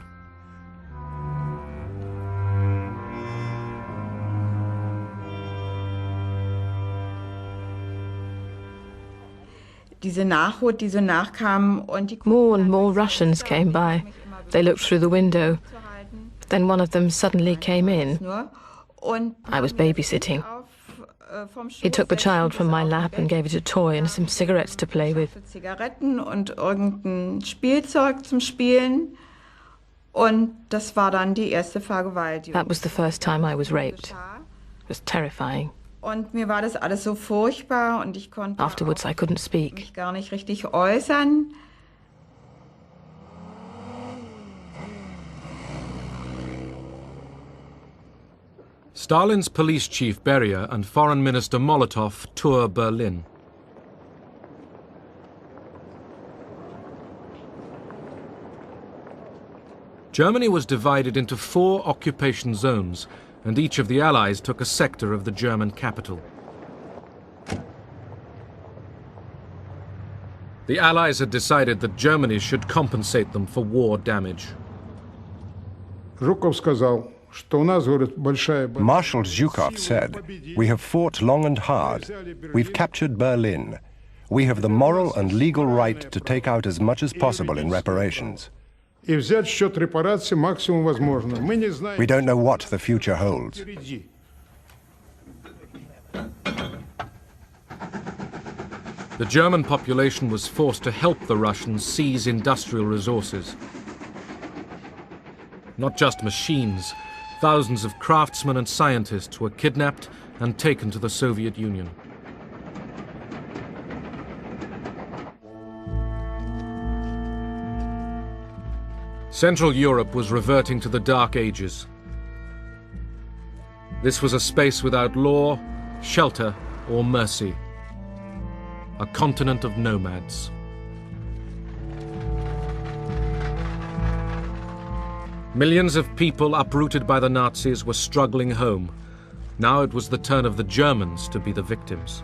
More and more Russians came by. They looked through the window. Then one of them suddenly came in. I was babysitting. He took the child from my lap and gave it a toy and some cigarettes to play with. Und irgendein Spielzeug zum Spielen. Und das war dann die erste Vergewaltigung. That was the first time I was raped. It was terrifying. Und mir war das alles so furchtbar und ich konnte Afterwards, I couldn't speak. mich gar nicht richtig äußern. Stalin's police chief Beria and foreign minister Molotov tour Berlin. Germany was divided into 4 occupation zones, and each of the Allies took a sector of the German capital. The Allies had decided that Germany should compensate them for war damage. Marshal Zhukov said, "We have fought long and hard. We've captured Berlin. We have the moral and legal right to take out as much as possible in reparations. We don't know what the future holds." The German population was forced to help the Russians seize industrial resources. Not just machines, thousands of craftsmen and scientists were kidnapped and taken to the Soviet Union. Central Europe was reverting to the Dark Ages. This was a space without law, shelter, or mercy. A continent of nomads. Millions of people uprooted by the Nazis were struggling home. Now it was the turn of the Germans to be the victims.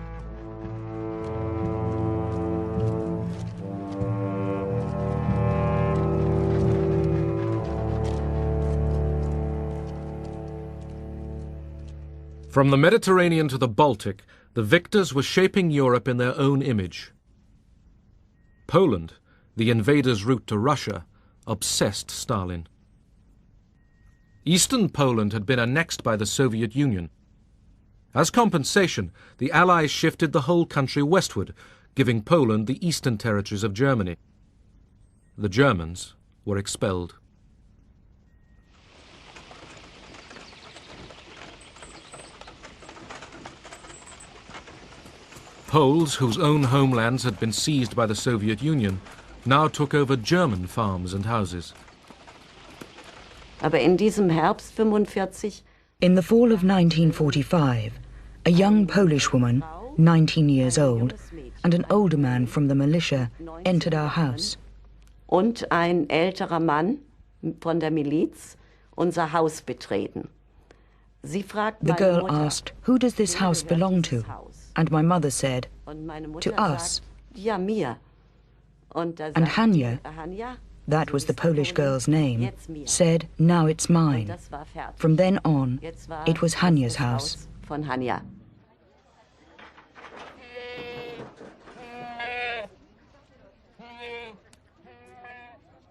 From the Mediterranean to the Baltic, the victors were shaping Europe in their own image. Poland, the invaders' route to Russia, obsessed Stalin. Eastern Poland had been annexed by the Soviet Union. As compensation, the Allies shifted the whole country westward, giving Poland the eastern territories of Germany. The Germans were expelled. Poles, whose own homelands had been seized by the Soviet Union, now took over German farms and houses. Aber in diesem Herbst 45. In the fall of 1945, a young Polish woman, 19 years old, and an older man from the militia entered our house. Und ein älterer Mann von der Miliz unser Haus betreten. Sie fragt The girl asked, "Who does this house belong to?" And my mother said, "To us." Ja, mir. Und And Hania, that was the Polish girl's name, said, "Now it's mine." From then on, it was Hania's house. Von Hania.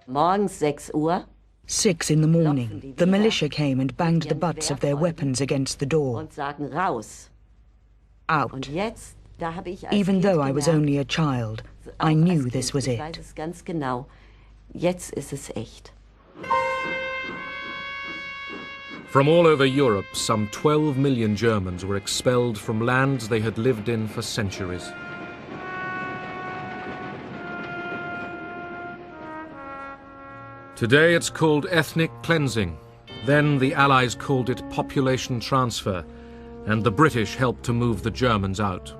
Morgens 6 Uhr. 6 in the morning, the militia came and banged the butts of their weapons against the door. Und sagen raus. Out. Und jetzt, da habe ich als Even though I was gemerkt, only a child, I knew this was ich weiß it. es ganz genau. Jetzt ist es echt. From all over Europe, some 12 million Germans were expelled from lands they had lived in for centuries. Today it's called ethnic cleansing. Then the Allies called it population transfer, and the British helped to move the Germans out.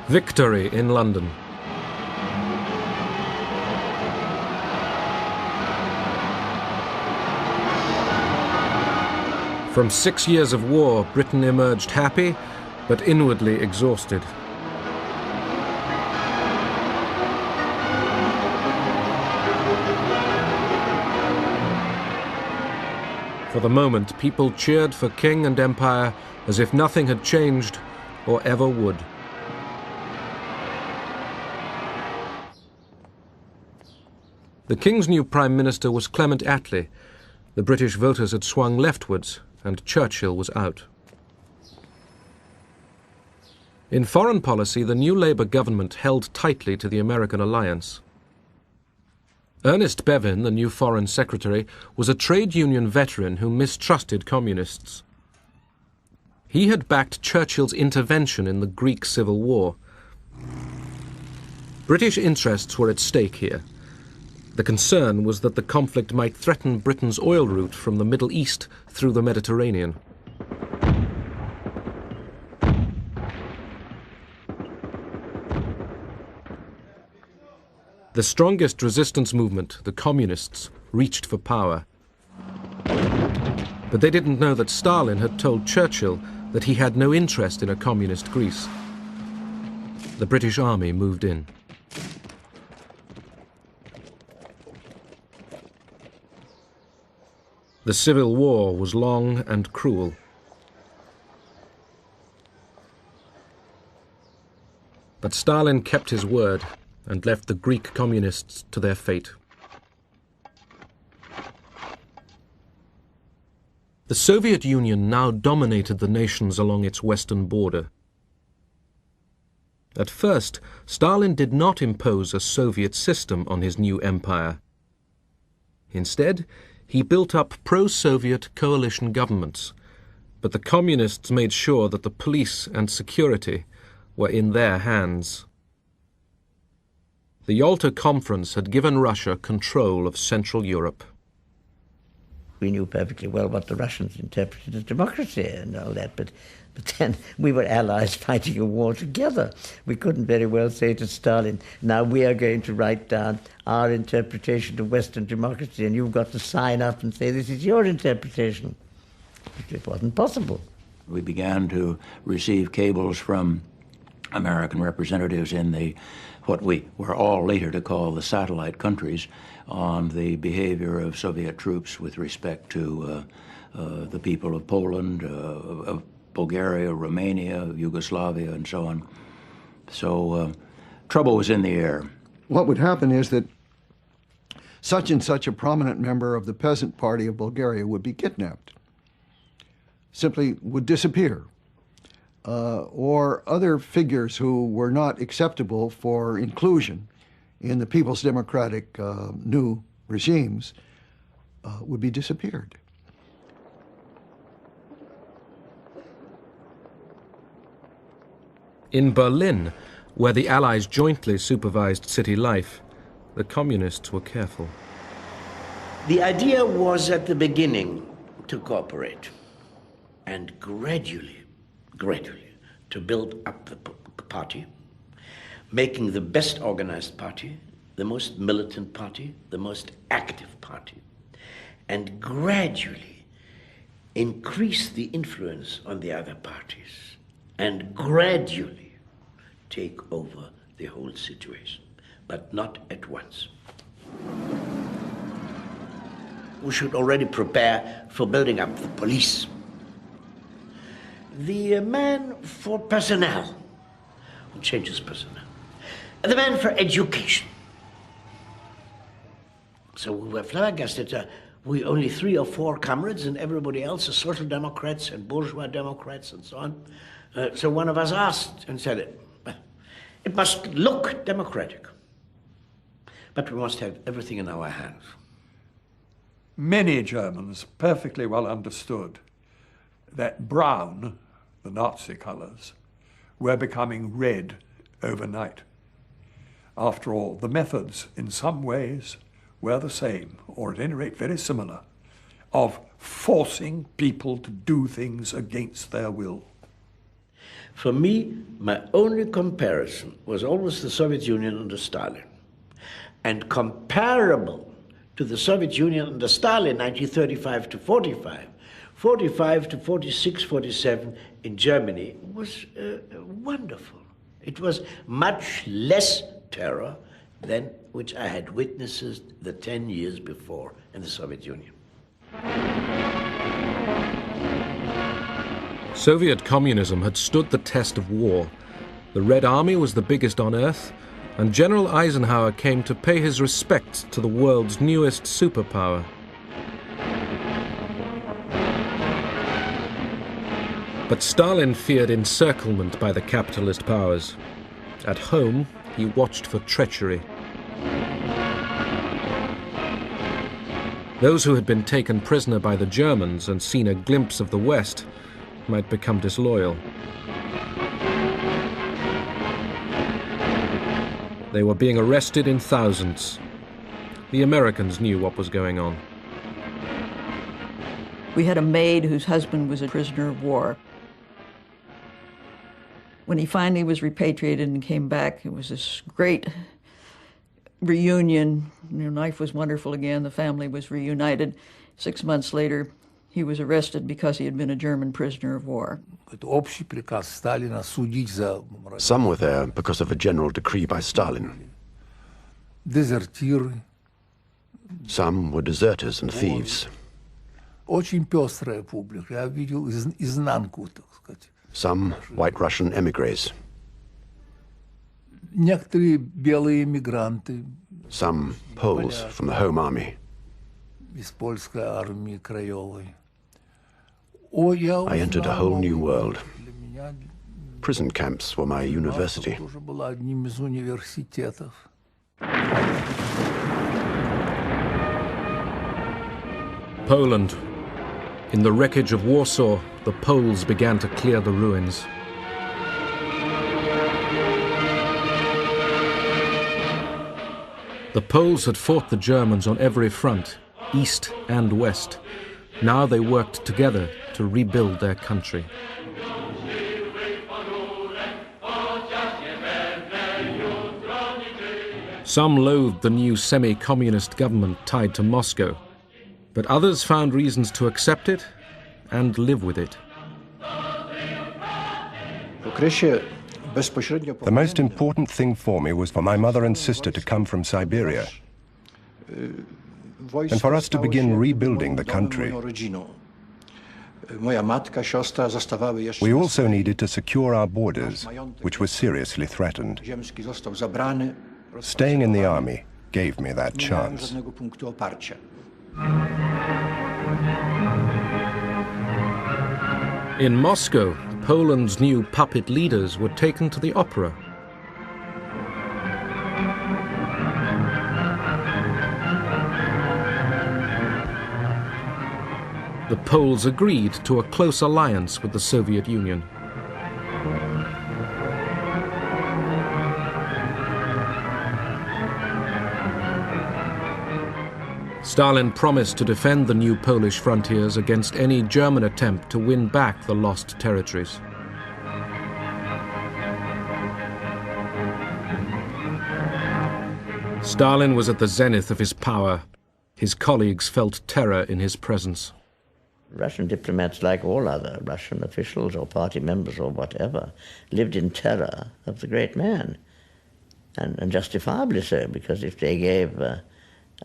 Victory in London. From 6 years of war, Britain emerged happy, but inwardly exhausted. For the moment, people cheered for king and empire as if nothing had changed or ever would. The King's new Prime Minister was Clement Attlee. The British voters had swung leftwards, and Churchill was out. In foreign policy, the new Labour government held tightly to the American alliance. Ernest Bevin, the new Foreign Secretary, was a trade union veteran who mistrusted communists. He had backed Churchill's intervention in the Greek Civil War. British interests were at stake here. The concern was that the conflict might threaten Britain's oil route from the Middle East through the Mediterranean. The strongest resistance movement, the communists, reached for power. But they didn't know that Stalin had told Churchill that he had no interest in a communist Greece. The British army moved in. The Civil War was long and cruel. But Stalin kept his word and left the Greek communists to their fate. The Soviet Union now dominated the nations along its western border. At first, Stalin did not impose a Soviet system on his new empire. Instead, he built up pro-Soviet coalition governments, but the communists made sure that the police and security were in their hands. The Yalta Conference had given Russia control of Central Europe. We knew perfectly well what the Russians interpreted as democracy and all that, but then we were allies fighting a war together. We couldn't very well say to Stalin, now we are going to write down our interpretation of Western democracy and you've got to sign up and say this is your interpretation. It wasn't possible. We began to receive cables from American representatives in the what we were all later to call the satellite countries on the behavior of Soviet troops with respect to the people of Poland, of Bulgaria, Romania, Yugoslavia, and so on. So trouble was in the air. What would happen is that such and such a prominent member of the Peasant Party of Bulgaria would be kidnapped, simply would disappear. Or other figures who were not acceptable for inclusion in the People's Democratic new regimes would be disappeared. In Berlin, where the Allies jointly supervised city life, the communists were careful. The idea was at the beginning to cooperate and gradually to build up the party, making the best organized party, the most militant party, the most active party, and gradually increase the influence on the other parties, and gradually take over the whole situation, but not at once. We should already prepare for building up the police. The man for personnel, who changes personnel. The man for education. So we were flabbergasted. We only 3 or 4 comrades and everybody else are social democrats and bourgeois democrats and so on. So one of us asked and said, it must look democratic, but we must have everything in our hands. Many Germans perfectly well understood that brown, the Nazi colors, were becoming red overnight. After all, the methods in some ways were the same, or at any rate very similar, of forcing people to do things against their will. For me, my only comparison was always the Soviet Union under Stalin. And comparable to the Soviet Union under Stalin, 1935 to 45, 45 to 46, 47 in Germany was wonderful. It was much less terror than which I had witnessed the 10 years before in the Soviet Union. Soviet communism had stood the test of war. The Red Army was the biggest on earth, and General Eisenhower came to pay his respects to the world's newest superpower. But Stalin feared encirclement by the capitalist powers. At home, he watched for treachery. Those who had been taken prisoner by the Germans and seen a glimpse of the West might become disloyal. They were being arrested in thousands. The Americans knew what was going on. We had a maid whose husband was a prisoner of war. When he finally was repatriated and came back, it was this great reunion. Life was wonderful again. The family was reunited. 6 months later, he was arrested because he had been a German prisoner of war. Some were there because of a general decree by Stalin. Some were deserters and thieves. Some White Russian emigres. Some Poles from the Home Army. I entered a whole new world. Prison camps were my university. Poland. In the wreckage of Warsaw, the Poles began to clear the ruins. The Poles had fought the Germans on every front, east and west. Now they worked together to rebuild their country. Some loathed the new semi-communist government tied to Moscow, but others found reasons to accept it and live with it. The most important thing for me was for my mother and sister to come from Siberia and for us to begin rebuilding the country. We also needed to secure our borders, which were seriously threatened. Staying in the army gave me that chance. In Moscow, Poland's new puppet leaders were taken to the opera. The Poles agreed to a close alliance with the Soviet Union. Stalin promised to defend the new Polish frontiers against any German attempt to win back the lost territories. Stalin was at the zenith of his power. His colleagues felt terror in his presence. Russian diplomats, like all other Russian officials or party members or whatever, lived in terror of the great man, and justifiably so, because if they gave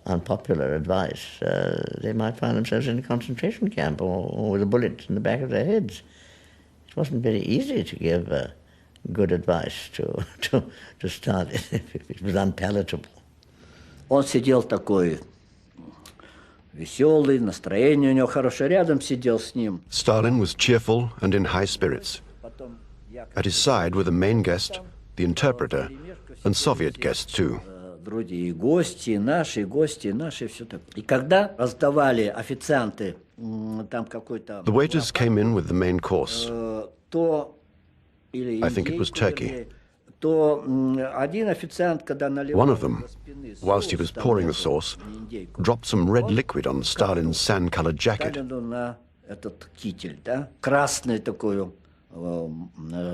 unpopular advice, they might find themselves in a concentration camp or with a bullet in the back of their heads. It wasn't very easy to give good advice to Stalin. It was unpalatable. Он сидел такой веселый, настроение у него хорошее, рядом сидел с ним. Stalin was cheerful and in high spirits. At his side were the main guest, the interpreter, and Soviet guests too. Другие гости, наши, все так. И когда раздавали официанты там какой-то... The waiters came in with the main course. То или I think it was turkey. То один официант, когда наливал... One of them, whilst he was pouring the sauce, dropped some red liquid on Stalin's sand-colored jacket. На этот китель, да, красный такой,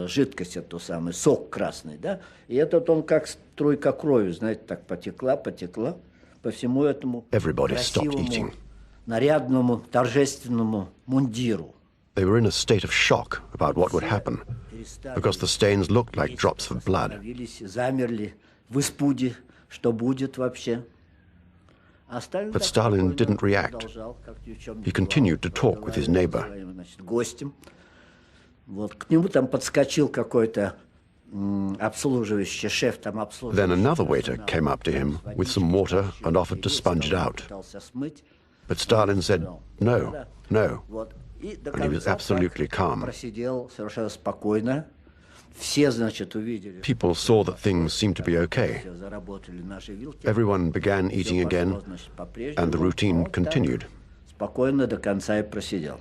жидкость эту самую, сок красный, да, и этот он как струйка крови, знаете, так потекла по всему этому красивому, нарядному, торжественному мундиру. They were in a state of shock about what would happen, because the stains looked like drops of blood. Замерли в испуге, что будет вообще. But Stalin didn't react. He continued to talk with his neighbor. Вот к нему там подскочил какой-то обслуживающий шеф там обслуживающий. Then another waiter came up to him with some water and offered to sponge it out. But Stalin said, no, no. And he was absolutely calm. Просидел совершенно спокойно. Все, значит, увидели. People saw that things seemed to be okay. Everyone began eating again, and the routine continued. Спокойно до конца и просидел.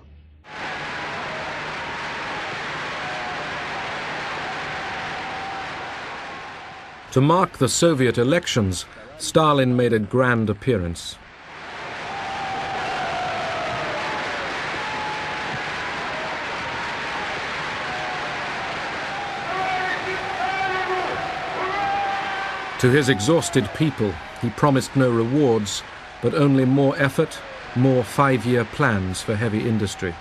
To mark the Soviet elections, Stalin made a grand appearance. To his exhausted people, He promised no rewards, but only more effort, more 5-year plans for heavy industry.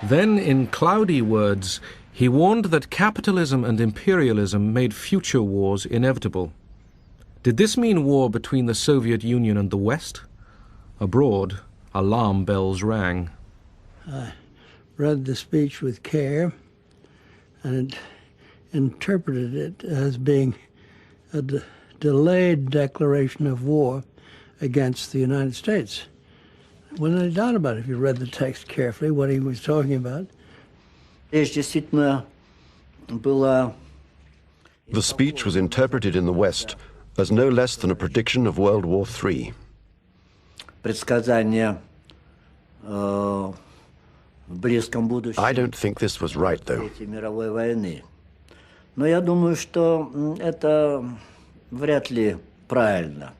Then, in cloudy words, he warned that capitalism and imperialism made future wars inevitable. Did this mean war between the Soviet Union and the West? Abroad, alarm bells rang. I read the speech with care and interpreted it as being a delayed declaration of war against the United States. Wasn't any doubt about it if you read the text carefully, what he was talking about. The speech was interpreted in the West as no less than a prediction of World War III. I don't think this was right, though. Но я думаю, что это вряд ли правильно.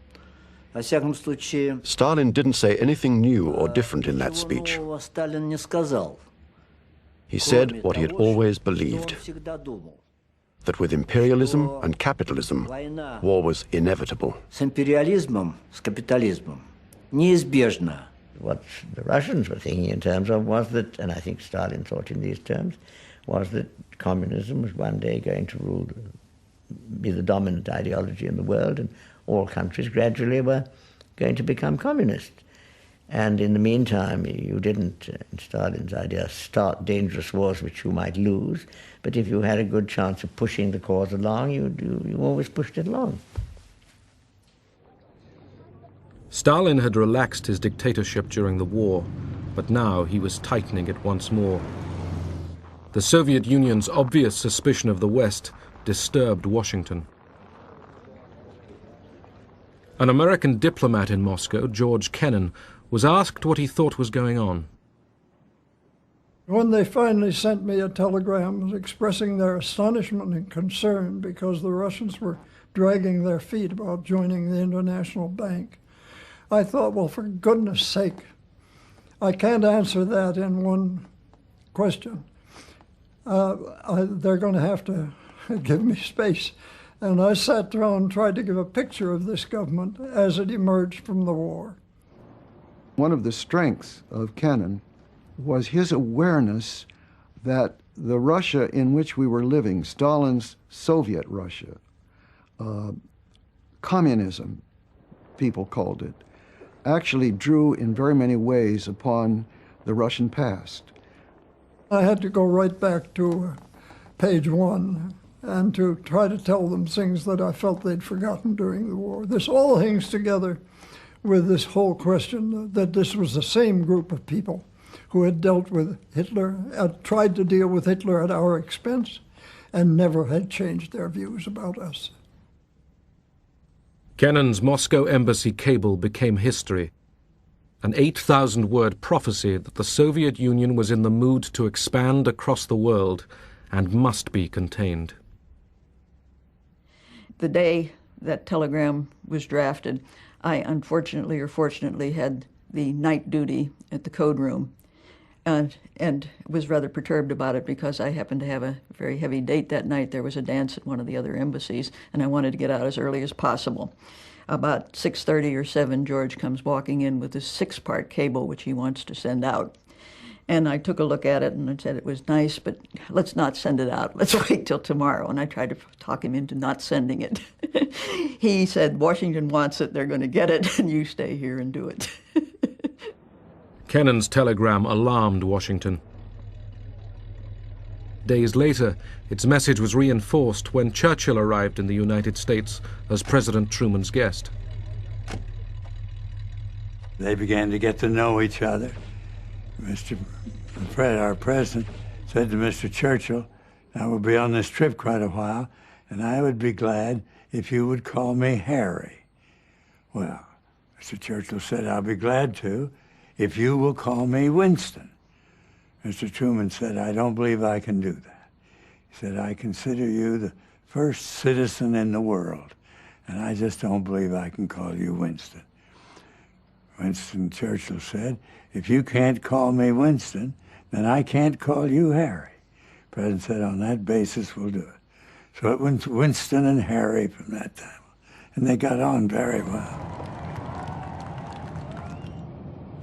Во всяком случае, Stalin didn't say anything new or different in that speech. Сталин не сказал. He said what he had always believed, that with imperialism and capitalism, war was inevitable. С империализмом, с капитализмом неизбежно. What the Russians were thinking in terms of was that, and I think Stalin thought in these terms, was that communism was one day going to rule, be the dominant ideology in the world, and all countries gradually were going to become communist. And in the meantime, you didn't, in Stalin's idea, start dangerous wars which you might lose, but if you had a good chance of pushing the cause along, you always pushed it along. Stalin had relaxed his dictatorship during the war, but now he was tightening it once more. The Soviet Union's obvious suspicion of the West disturbed Washington. An American diplomat in Moscow, George Kennan, was asked what he thought was going on. When they finally sent me a telegram expressing their astonishment and concern because the Russians were dragging their feet about joining the International Bank, I thought, well, for goodness sake, I can't answer that in one question. They're going to have to give me space. And I sat down and tried to give a picture of this government as it emerged from the war. One of the strengths of Kennan was his awareness that the Russia in which we were living, Stalin's Soviet Russia, communism, people called it, actually drew in very many ways upon the Russian past. I had to go right back to page 1 and to try to tell them things that I felt they'd forgotten during the war. This all hangs together with this whole question that this was the same group of people who had dealt with Hitler, had tried to deal with Hitler at our expense, and never had changed their views about us. Kennan's Moscow embassy cable became history, an 8,000-word prophecy that the Soviet Union was in the mood to expand across the world and must be contained. The day that telegram was drafted, I unfortunately or fortunately had the night duty at the code room and was rather perturbed about it because I happened to have a very heavy date that night. There was a dance at one of the other embassies, and I wanted to get out as early as possible. About 6:30 or 7, George comes walking in with this 6-part cable which he wants to send out. And I took a look at it and I said it was nice, but let's not send it out. Let's wait till tomorrow. And I tried to talk him into not sending it. He said, Washington wants it, they're going to get it, and you stay here and do it. Kennan's telegram alarmed Washington. Days later, its message was reinforced when Churchill arrived in the United States as President Truman's guest. They began to get to know each other. Our president, said to Mr. Churchill, I will be on this trip quite a while, and I would be glad if you would call me Harry. Well, Mr. Churchill said, I'll be glad to if you will call me Winston. Mr. Truman said, I don't believe I can do that. He said, I consider you the first citizen in the world, and I just don't believe I can call you Winston. Winston Churchill said, if you can't call me Winston, then I can't call you Harry. The president said, on that basis, we'll do it. So it was Winston and Harry from that time, and they got on very well.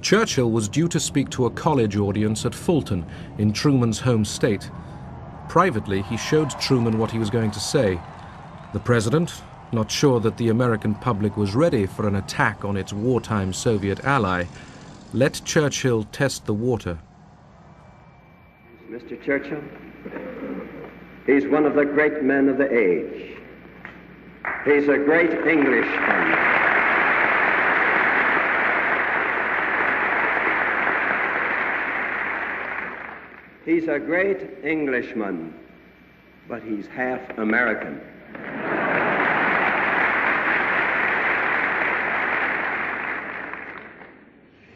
Churchill was due to speak to a college audience at Fulton, in Truman's home state. Privately, he showed Truman what he was going to say. The president, not sure that the American public was ready for an attack on its wartime Soviet ally, let Churchill test the water. Mr. Churchill, he's one of the great men of the age. He's a great Englishman. He's a great Englishman, but he's half American.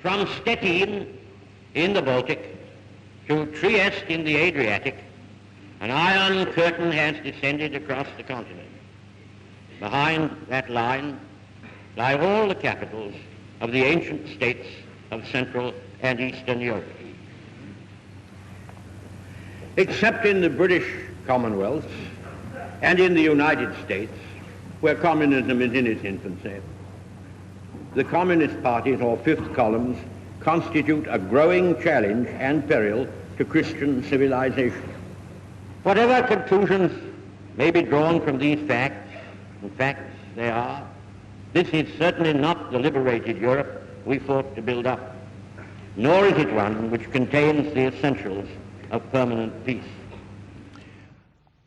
From Stettin in the Baltic to Trieste in the Adriatic, an iron curtain has descended across the continent. Behind that line lie all the capitals of the ancient states of Central and Eastern Europe. Except in the British Commonwealth and in the United States, where communism is in its infancy, the Communist parties, or fifth columns, constitute a growing challenge and peril to Christian civilization. Whatever conclusions may be drawn from these facts, and facts they are, this is certainly not the liberated Europe we fought to build up, nor is it one which contains the essentials of permanent peace.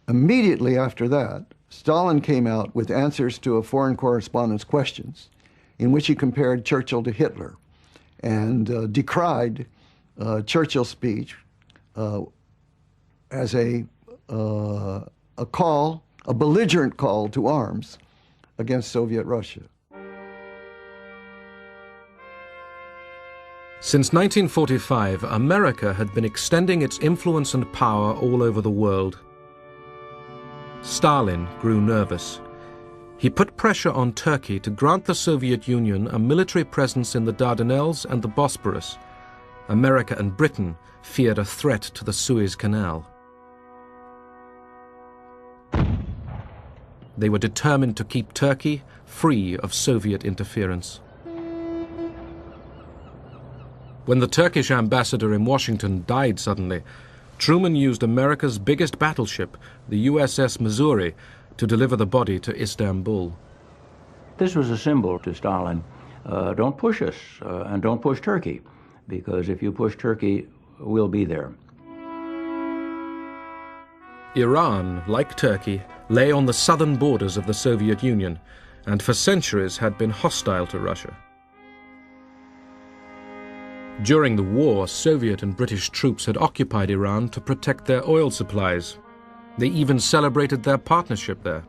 Immediately after that, Stalin came out with answers to a foreign correspondent's questions in which he compared Churchill to Hitler and decried Churchill's speech as a belligerent call to arms against Soviet Russia. Since 1945, America had been extending its influence and power all over the world. Stalin grew nervous. He put pressure on Turkey to grant the Soviet Union a military presence in the Dardanelles and the Bosporus. America and Britain feared a threat to the Suez Canal. They were determined to keep Turkey free of Soviet interference. When the Turkish ambassador in Washington died suddenly, Truman used America's biggest battleship, the USS Missouri, to deliver the body to Istanbul. This was a symbol to Stalin. Don't push us, and don't push Turkey, because if you push Turkey, we'll be there. Iran, like Turkey, lay on the southern borders of the Soviet Union, and for centuries had been hostile to Russia. During the war, Soviet and British troops had occupied Iran to protect their oil supplies. They even celebrated their partnership there.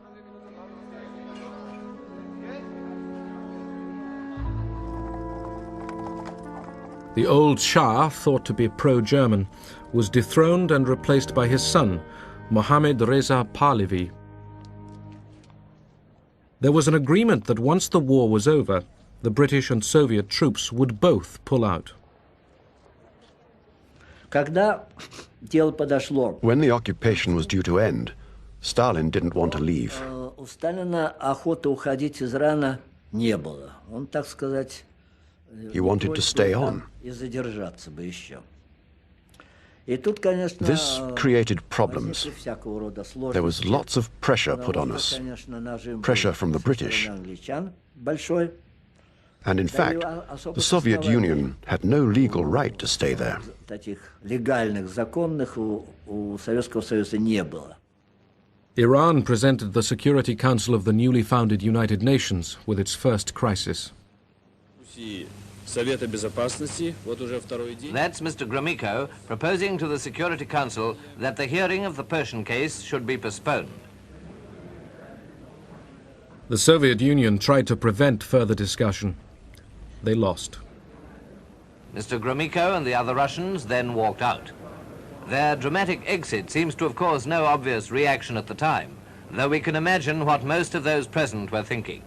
The old Shah, thought to be pro-German, was dethroned and replaced by his son, Mohammad Reza Pahlavi. There was an agreement that once the war was over, the British and Soviet troops would both pull out. When the occupation was due to end, Stalin didn't want to leave. У Сталина охоты уходить из Ирана не было. Он, так сказать, He wanted to stay on. и задержаться бы еще. И тут, конечно, This created problems. всякого рода There was сложности. lots of pressure put on us. Конечно, нажим Pressure был from the со стороны British. англичан большой. And in fact, the Soviet Union had no legal right to stay there. Таких легальных, законных у Советского Союза не было. Iran presented the Security Council of the newly founded United Nations with its first crisis. That's Mr. Gromyko proposing to the Security Council that the hearing of the Persian case should be postponed. The Soviet Union tried to prevent further discussion. They lost. Mr. Gromyko and the other Russians then walked out. Their dramatic exit seems to have caused no obvious reaction at the time, though we can imagine what most of those present were thinking.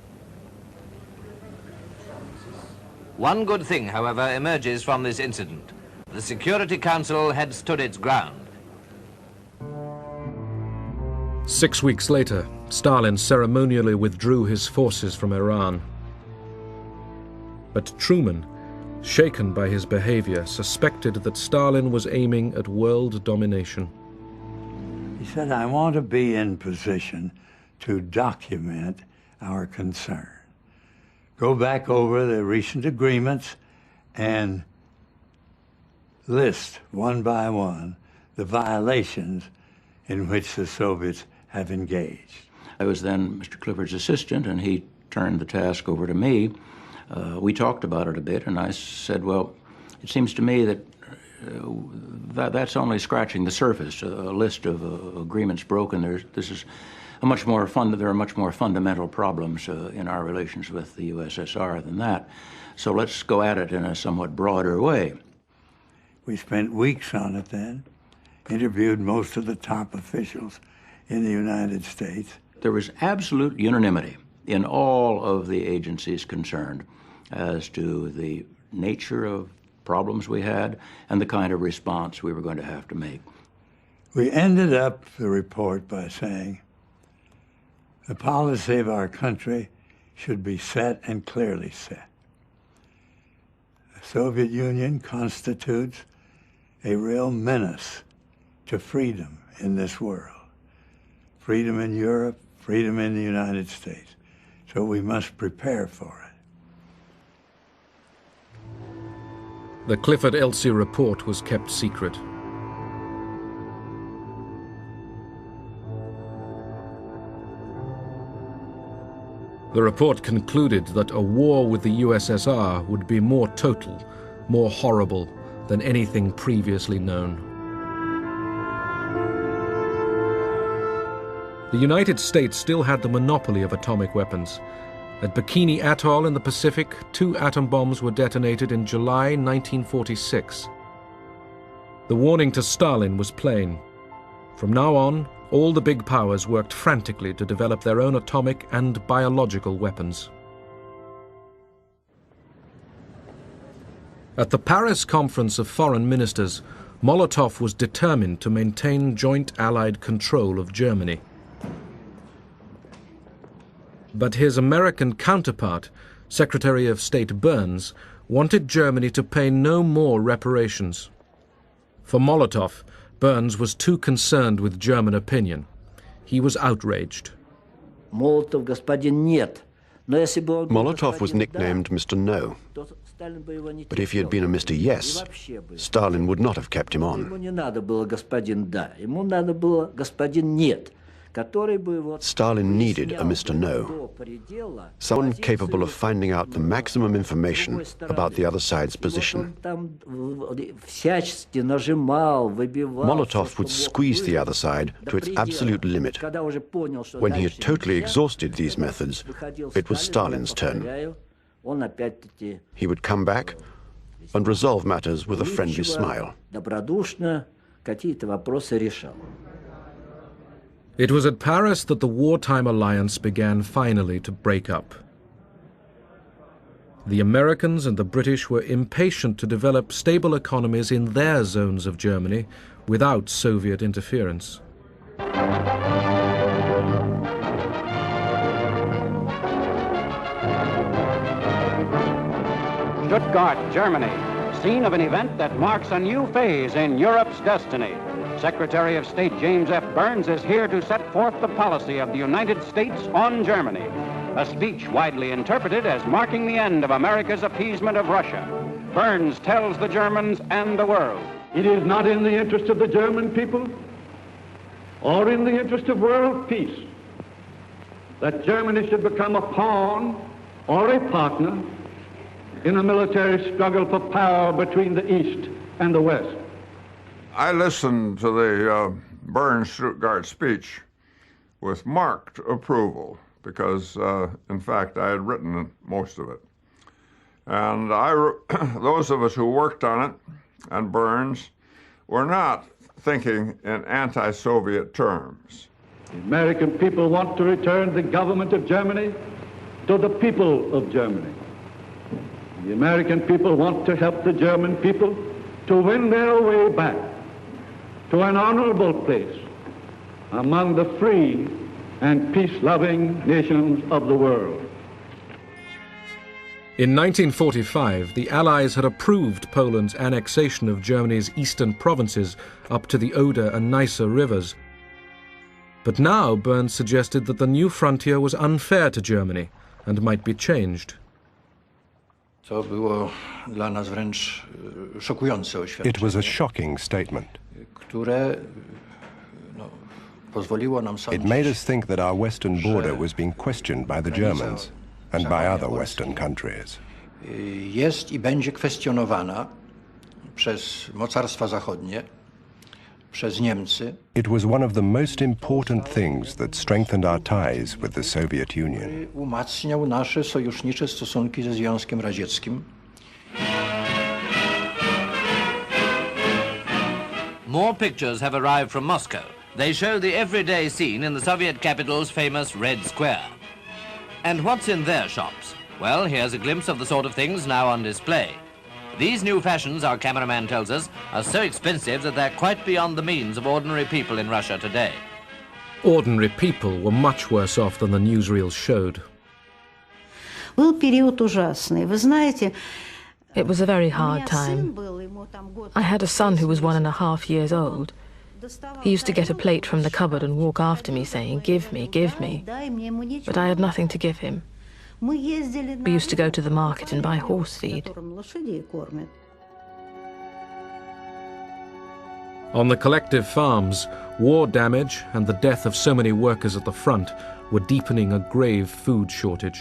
One good thing, however, emerges from this incident. The Security Council had stood its ground. 6 weeks later, Stalin ceremonially withdrew his forces from Iran. But Truman, shaken by his behavior, suspected that Stalin was aiming at world domination. He said, I want to be in position to document our concern. Go back over the recent agreements and list one by one the violations in which the Soviets have engaged. I was then Mr. Clifford's assistant, and he turned the task over to me. We talked about it a bit, and I said, well, it seems to me that that's only scratching the surface. A list of agreements broken. There are much more fundamental problems in our relations with the USSR than that. So let's go at it in a somewhat broader way. We spent weeks on it then, interviewed most of the top officials in the United States. There was absolute unanimity in all of the agencies concerned as to the nature of problems we had and the kind of response we were going to have to make. We ended up the report by saying, the policy of our country should be set and clearly set. The Soviet Union constitutes a real menace to freedom in this world. Freedom in Europe, freedom in the United States. So we must prepare for it. The Clifford-Elsie report was kept secret. The report concluded that a war with the USSR would be more total, more horrible than anything previously known. The United States still had the monopoly of atomic weapons. At Bikini Atoll in the Pacific, 2 atom bombs were detonated in July 1946. The warning to Stalin was plain. From now on, all the big powers worked frantically to develop their own atomic and biological weapons. At the Paris Conference of Foreign Ministers, Molotov was determined to maintain joint Allied control of Germany. But his American counterpart, Secretary of State Burns, wanted Germany to pay no more reparations. For Molotov, Burns was too concerned with German opinion. He was outraged. Molotov was nicknamed Mr. No. But if he had been a Mr. Yes, Stalin would not have kept him on. Stalin needed a Mr. No, someone capable of finding out the maximum information about the other side's position. Molotov would squeeze the other side to its absolute limit. When he had totally exhausted these methods, it was Stalin's turn. He would come back and resolve matters with a friendly smile. It was at Paris that the wartime alliance began finally to break up. The Americans and the British were impatient to develop stable economies in their zones of Germany without Soviet interference. Stuttgart, Germany, scene of an event that marks a new phase in Europe's destiny. Secretary of State James F. Burns is here to set forth the policy of the United States on Germany, a speech widely interpreted as marking the end of America's appeasement of Russia. Burns tells the Germans and the world, it is not in the interest of the German people or in the interest of world peace that Germany should become a pawn or a partner in a military struggle for power between the East and the West. I listened to the Burns Stuttgart speech with marked approval because, in fact, I had written most of it. And those of us who worked on it, and Burns, were not thinking in anti-Soviet terms. The American people want to return the government of Germany to the people of Germany. The American people want to help the German people to win their way back to an honorable place among the free and peace-loving nations of the world. In 1945, the Allies had approved Poland's annexation of Germany's eastern provinces up to the Oder and Neisse rivers. But now Burns suggested that the new frontier was unfair to Germany and might be changed. It was a shocking statement. It made us think that our western border was being questioned by the Germans and by other Western countries. Jest I będzie kwestionowana przez mocarstwa zachodnie, przez Niemcy. It was one of the most important things that strengthened our ties with the Soviet Union. Umacniał nasze sojusznicze stosunki ze Związkiem Radzieckim. More pictures have arrived from Moscow. They show the everyday scene in the Soviet capital's famous Red Square. And what's in their shops? Well, here's a glimpse of the sort of things now on display. These new fashions, our cameraman tells us, are so expensive that they're quite beyond the means of ordinary people in Russia today. Ordinary people were much worse off than the newsreels showed. It was a very hard time. I had a son who was 1.5 years old. He used to get a plate from the cupboard and walk after me saying, "Give me, give me." But I had nothing to give him. We used to go to the market and buy horse feed. On the collective farms, war damage and the death of so many workers at the front were deepening a grave food shortage.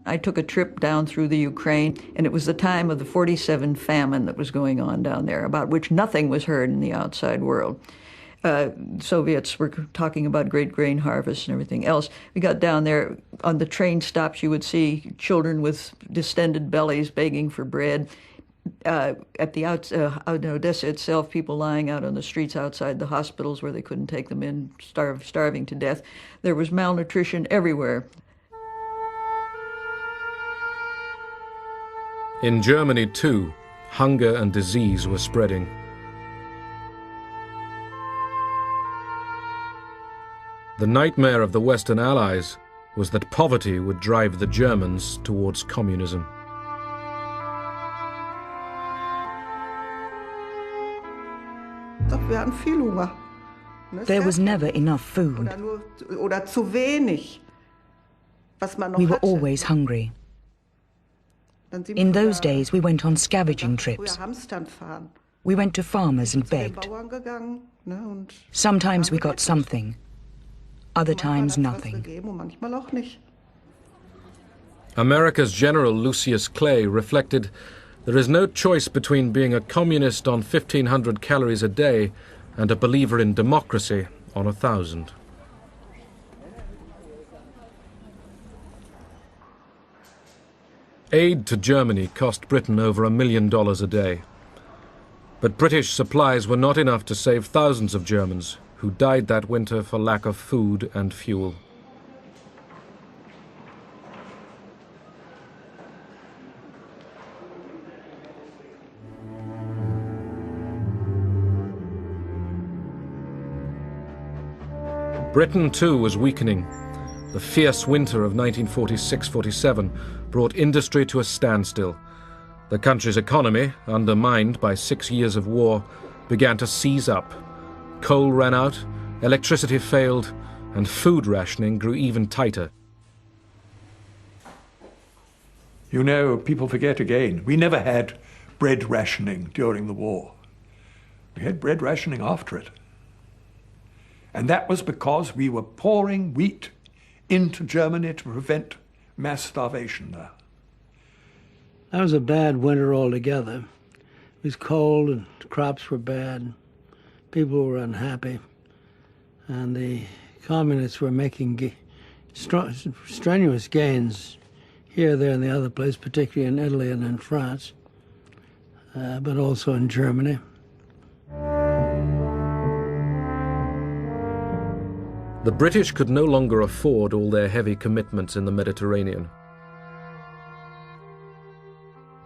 I took a trip down through the Ukraine, and it was the time of the 47 famine that was going on down there, about which nothing was heard in the outside world. Soviets were talking about great grain harvests and everything else. We got down there, on the train stops, you would see children with distended bellies begging for bread. At the out in Odessa itself, people lying out on the streets outside the hospitals where they couldn't take them in, starving to death. There was malnutrition everywhere. In Germany, too, hunger and disease were spreading. The nightmare of the Western Allies was that poverty would drive the Germans towards communism. There was never enough food. We were always hungry. In those days, we went on scavenging trips. We went to farmers and begged. Sometimes we got something, other times nothing. America's General Lucius Clay reflected, "There is no choice between being a communist on 1,500 calories a day and a believer in democracy on 1,000. Aid to Germany cost Britain over $1 million a day. But British supplies were not enough to save thousands of Germans who died that winter for lack of food and fuel. Britain, too, was weakening. The fierce winter of 1946-47 brought industry to a standstill. The country's economy, undermined by 6 years of war, began to seize up. Coal ran out, electricity failed, and food rationing grew even tighter. You know, people forget again, we never had bread rationing during the war. We had bread rationing after it. And that was because we were pouring wheat into Germany to prevent mass starvation there. That was a bad winter altogether. It was cold and the crops were bad. People were unhappy. And the communists were making strenuous gains here, there, and the other place, particularly in Italy and in France, but also in Germany. The British could no longer afford all their heavy commitments in the Mediterranean.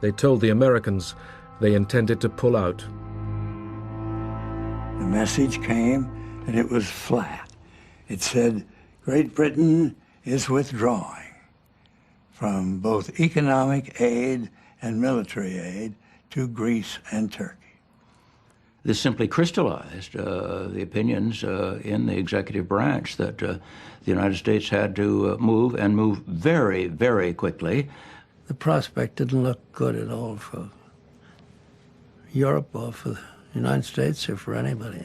They told the Americans they intended to pull out. The message came, and it was flat. It said Great Britain is withdrawing from both economic aid and military aid to Greece and Turkey. This simply crystallized the opinions in the executive branch that the United States had to move, and move very, very quickly. The prospect didn't look good at all for Europe or for the United States or for anybody.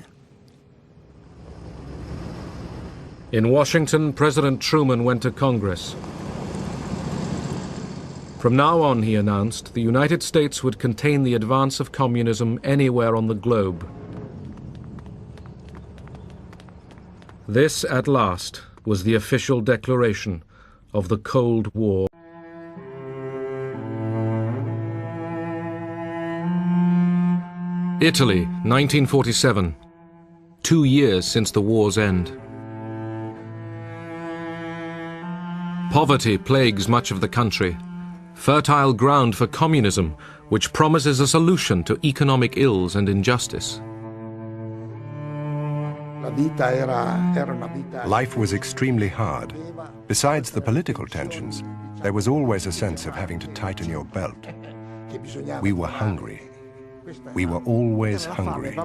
In Washington, President Truman went to Congress. From now on, he announced, the United States would contain the advance of communism anywhere on the globe. This, at last, was the official declaration of the Cold War. Italy, 1947. 2 years since the war's end. Poverty plagues much of the country. Fertile ground for communism, which promises a solution to economic ills and injustice. Life was extremely hard. Besides the political tensions, there was always a sense of having to tighten your belt. We were hungry. We were always hungry.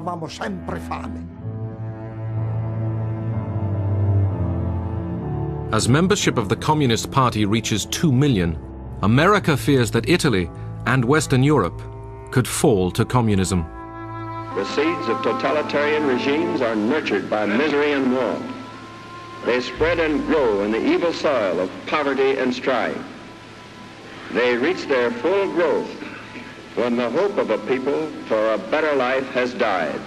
As membership of the Communist Party reaches 2 million, America fears that Italy and Western Europe could fall to communism. The seeds of totalitarian regimes are nurtured by misery and war. They spread and grow in the evil soil of poverty and strife. They reach their full growth when the hope of a people for a better life has died.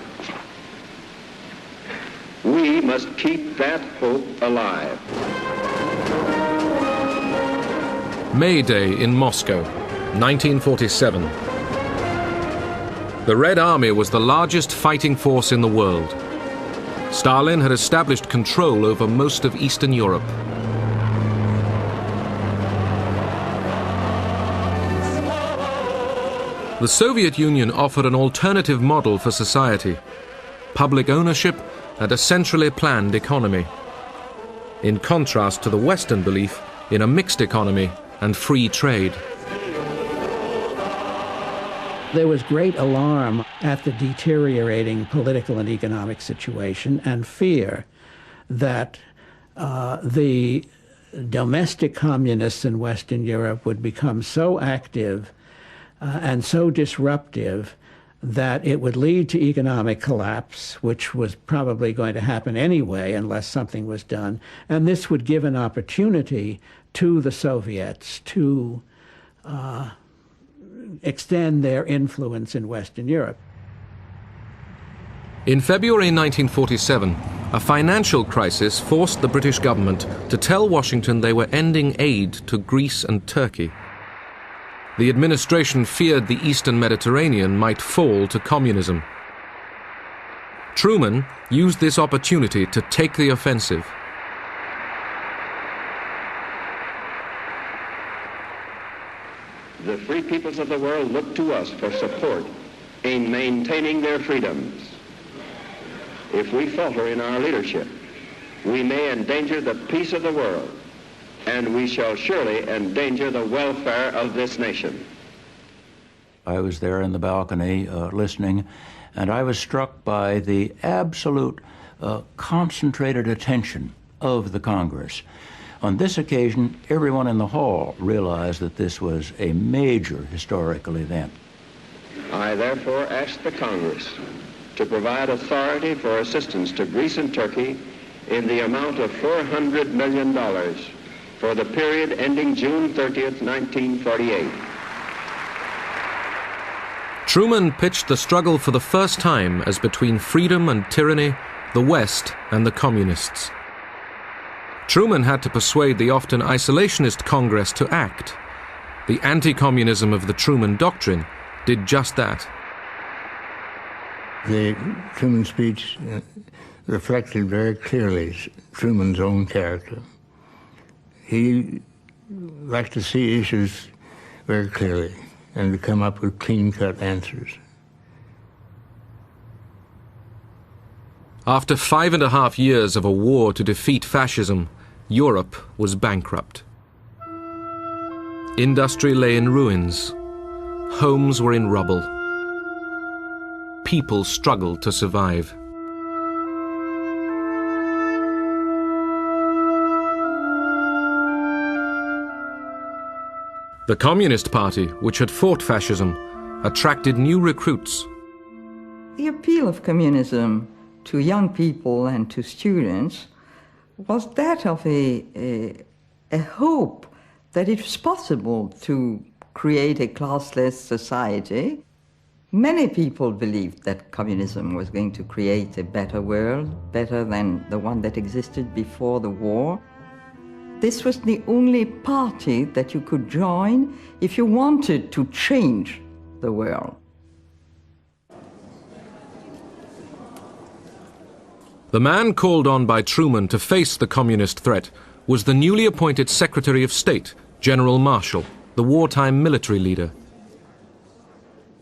We must keep that hope alive. May Day in Moscow, 1947. The Red Army was the largest fighting force in the world. Stalin had established control over most of Eastern Europe. The Soviet Union offered an alternative model for society: public ownership and a centrally planned economy, in contrast to the Western belief in a mixed economy and free trade. There was great alarm at the deteriorating political and economic situation, and fear that the domestic communists in Western Europe would become so active and so disruptive that it would lead to economic collapse, which was probably going to happen anyway unless something was done. And this would give an opportunity to the Soviets to extend their influence in Western Europe. In February 1947, a financial crisis forced the British government to tell Washington they were ending aid to Greece and Turkey. The administration feared the Eastern Mediterranean might fall to communism. Truman used this opportunity to take the offensive. The free peoples of the world look to us for support in maintaining their freedoms. If we falter in our leadership, we may endanger the peace of the world, and we shall surely endanger the welfare of this nation. I was there in the balcony listening, and I was struck by the absolute concentrated attention of the Congress. On this occasion, everyone in the hall realized that this was a major historical event. I therefore ask the Congress to provide authority for assistance to Greece and Turkey in the amount of $400 million for the period ending June 30th, 1948. Truman pitched the struggle for the first time as between freedom and tyranny, the West and the communists. Truman had to persuade the often isolationist Congress to act. The anti-communism of the Truman Doctrine did just that. The Truman speech reflected very clearly Truman's own character. He liked to see issues very clearly and to come up with clean-cut answers. After 5.5 years of a war to defeat fascism, Europe was bankrupt. Industry lay in ruins. Homes were in rubble. People struggled to survive. The Communist Party, which had fought fascism, attracted new recruits. The appeal of communism to young people and to students was that of a hope that it was possible to create a classless society. Many people believed that communism was going to create a better world, better than the one that existed before the war. This was the only party that you could join if you wanted to change the world. The man called on by Truman to face the communist threat was the newly appointed Secretary of State, General Marshall, the wartime military leader.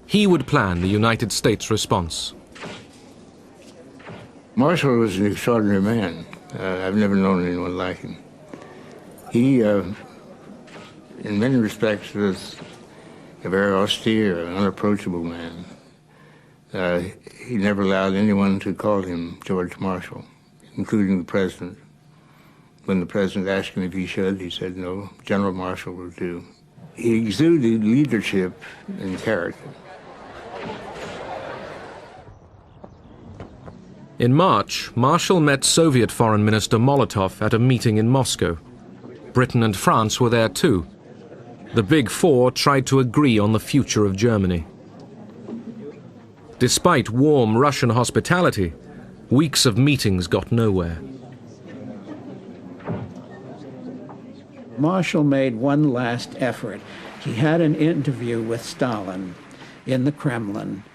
He would plan the United States response. Marshall was an extraordinary man. I've never known anyone like him. He, in many respects, was a very austere, unapproachable man. He never allowed anyone to call him George Marshall, including the president. When the president asked him if he should, he said, no, General Marshall will do. He exuded leadership and character. In March, Marshall met Soviet Foreign Minister Molotov at a meeting in Moscow. Britain and France were there too. The Big Four tried to agree on the future of Germany. Despite warm Russian hospitality, weeks of meetings got nowhere. Marshall made one last effort. He had an interview with Stalin in the Kremlin,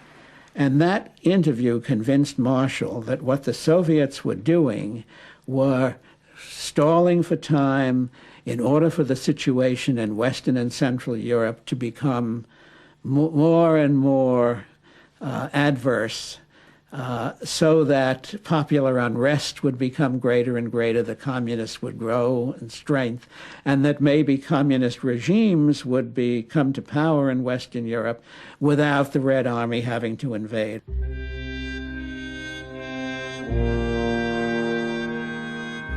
and that interview convinced Marshall that what the Soviets were doing were stalling for time in order for the situation in Western and Central Europe to become more and more adverse, so that popular unrest would become greater and greater, the communists would grow in strength, and that maybe communist regimes would come to power in Western Europe without the Red Army having to invade.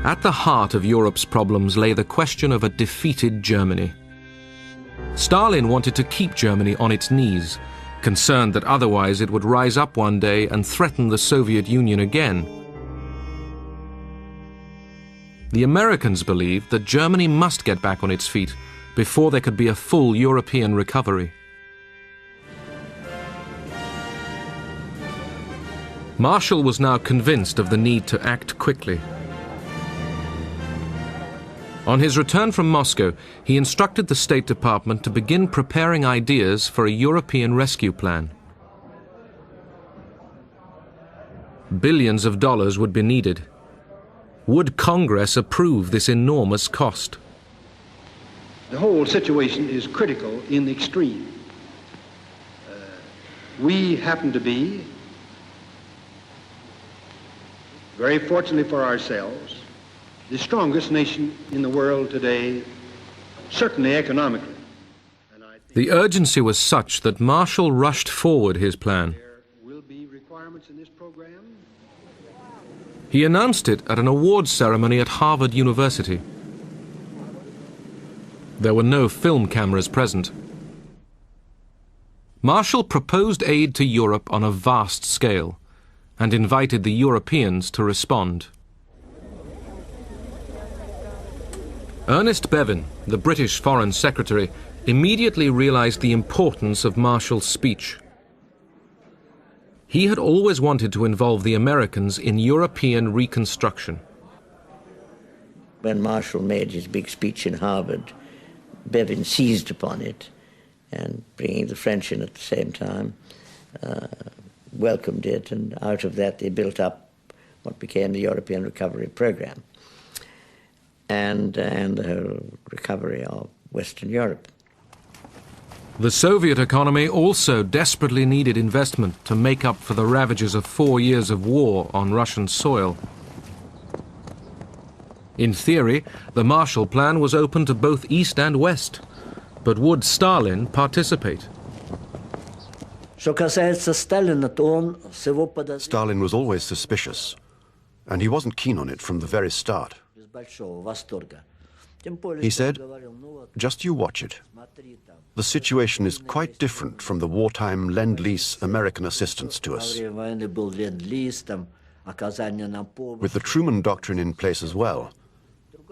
At the heart of Europe's problems lay the question of a defeated Germany. Stalin wanted to keep Germany on its knees, concerned that otherwise it would rise up one day and threaten the Soviet Union again. The Americans believed that Germany must get back on its feet before there could be a full European recovery. Marshall was now convinced of the need to act quickly. On his return from Moscow, he instructed the State Department to begin preparing ideas for a European rescue plan. Billions of dollars would be needed. Would Congress approve this enormous cost? The whole situation is critical in the extreme. We happen to be, very fortunately for ourselves, the strongest nation in the world today, certainly economically. The urgency was such that Marshall rushed forward his plan. He announced it at an awards ceremony at Harvard University. There were no film cameras present. Marshall proposed aid to Europe on a vast scale and invited the Europeans to respond. Ernest Bevin, the British Foreign Secretary, immediately realized the importance of Marshall's speech. He had always wanted to involve the Americans in European reconstruction. When Marshall made his big speech in Harvard, Bevin seized upon it and, bringing the French in at the same time, welcomed it, and out of that they built up what became the European Recovery Program and the whole recovery of Western Europe. The Soviet economy also desperately needed investment to make up for the ravages of 4 years of war on Russian soil. In theory, the Marshall Plan was open to both East and West, but would Stalin participate? Stalin was always suspicious, and he wasn't keen on it from the very start. He said, "Just you watch it. The situation is quite different from the wartime Lend-Lease American assistance to us. With the Truman Doctrine in place as well,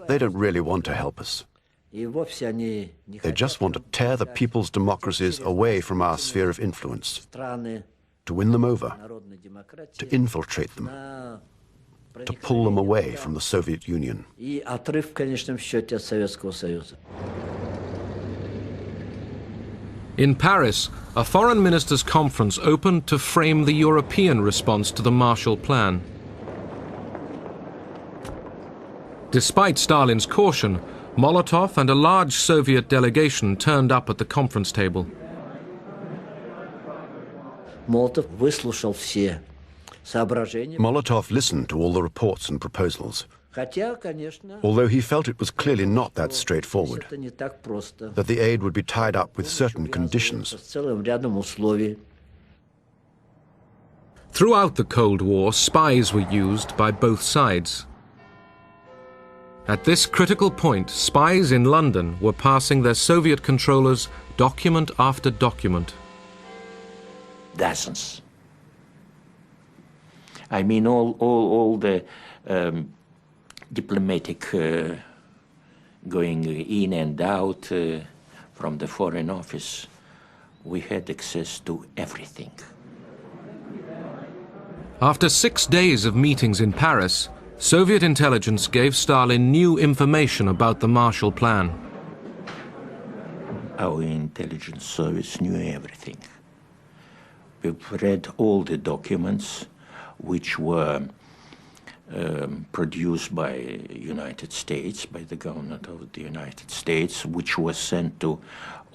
they don't really want to help us. They just want to tear the people's democracies away from our sphere of influence, to win them over, to infiltrate them, to pull them away from the Soviet Union." In Paris, a foreign ministers' conference opened to frame the European response to the Marshall Plan. Despite Stalin's caution, Molotov and a large Soviet delegation turned up at the conference table. Molotov listened to all the reports and proposals, although he felt it was clearly not that straightforward, that the aid would be tied up with certain conditions. Throughout the Cold War, spies were used by both sides. At this critical point, spies in London were passing their Soviet controllers document after document. Dozens. I mean, all the diplomatic going in and out from the Foreign Office, we had access to everything. After 6 days of meetings in Paris, Soviet intelligence gave Stalin new information about the Marshall Plan. Our intelligence service knew everything. We've read all the documents which were produced by United States, by the government of the United States, which was sent to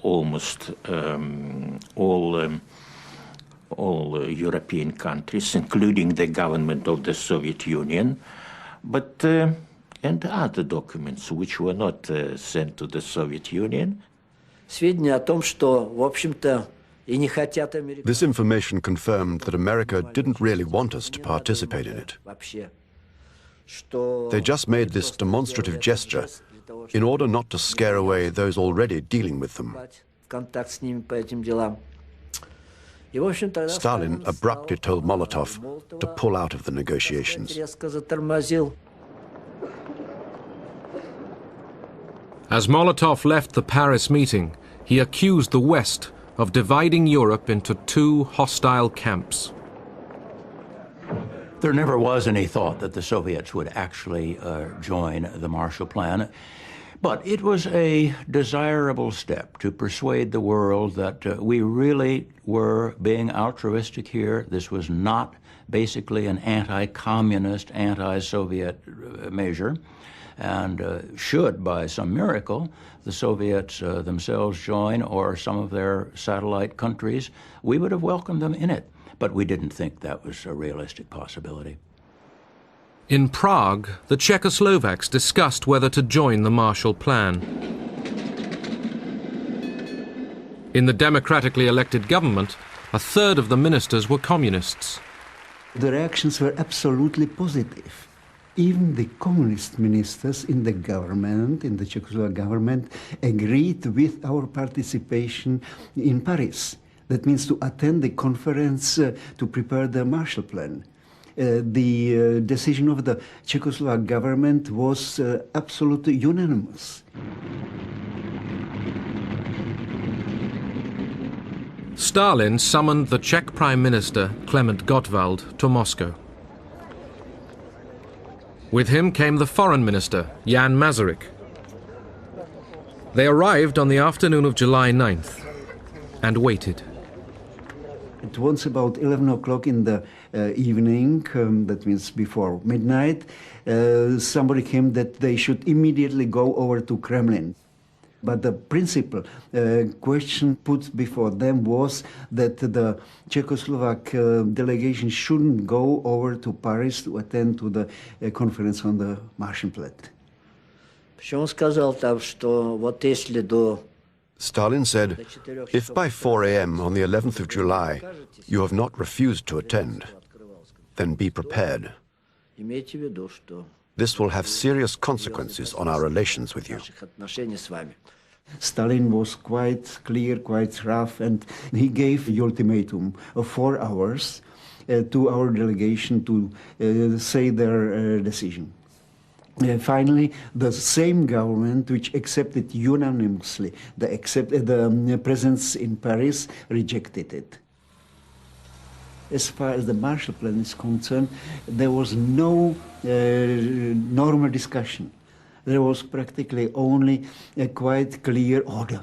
almost all European countries, including the government of the Soviet Union, but and other documents which were not sent to the Soviet Union. This information confirmed that America didn't really want us to participate in it. They just made this demonstrative gesture in order not to scare away those already dealing with them. Stalin abruptly told Molotov to pull out of the negotiations. As Molotov left the Paris meeting, he accused the West of dividing Europe into two hostile camps. There never was any thought that the Soviets would actually join the Marshall Plan, but it was a desirable step to persuade the world that we really were being altruistic here. This was not basically an anti-communist, anti-Soviet measure, and should, by some miracle, the Soviets themselves join, or some of their satellite countries, we would have welcomed them in it. But we didn't think that was a realistic possibility. In Prague, the Czechoslovaks discussed whether to join the Marshall Plan. In the democratically elected government, a third of the ministers were communists. The reactions were absolutely positive. Even the communist ministers in the government, in the Czechoslovak government, agreed with our participation in Paris. That means to attend the conference to prepare the Marshall Plan. The decision of the Czechoslovak government was absolutely unanimous. Stalin summoned the Czech Prime Minister, Klement Gottwald, to Moscow. With him came the Foreign Minister, Jan Masaryk. They arrived on the afternoon of July 9th and waited. It was about 11 o'clock in the evening, that means before midnight. Somebody came that they should immediately go over to Kremlin. But the principal question put before them was that the Czechoslovak delegation shouldn't go over to Paris to attend to the conference on the Marshall Plan. Stalin said, if by 4 a.m. on the 11th of July you have not refused to attend, then be prepared. This will have serious consequences on our relations with you. Stalin was quite clear, quite rough, and he gave the ultimatum of 4 hours to our delegation to say their decision. Finally, the same government which accepted unanimously the presence in Paris rejected it. As far as the Marshall Plan is concerned, there was no normal discussion. There was practically only a quite clear order.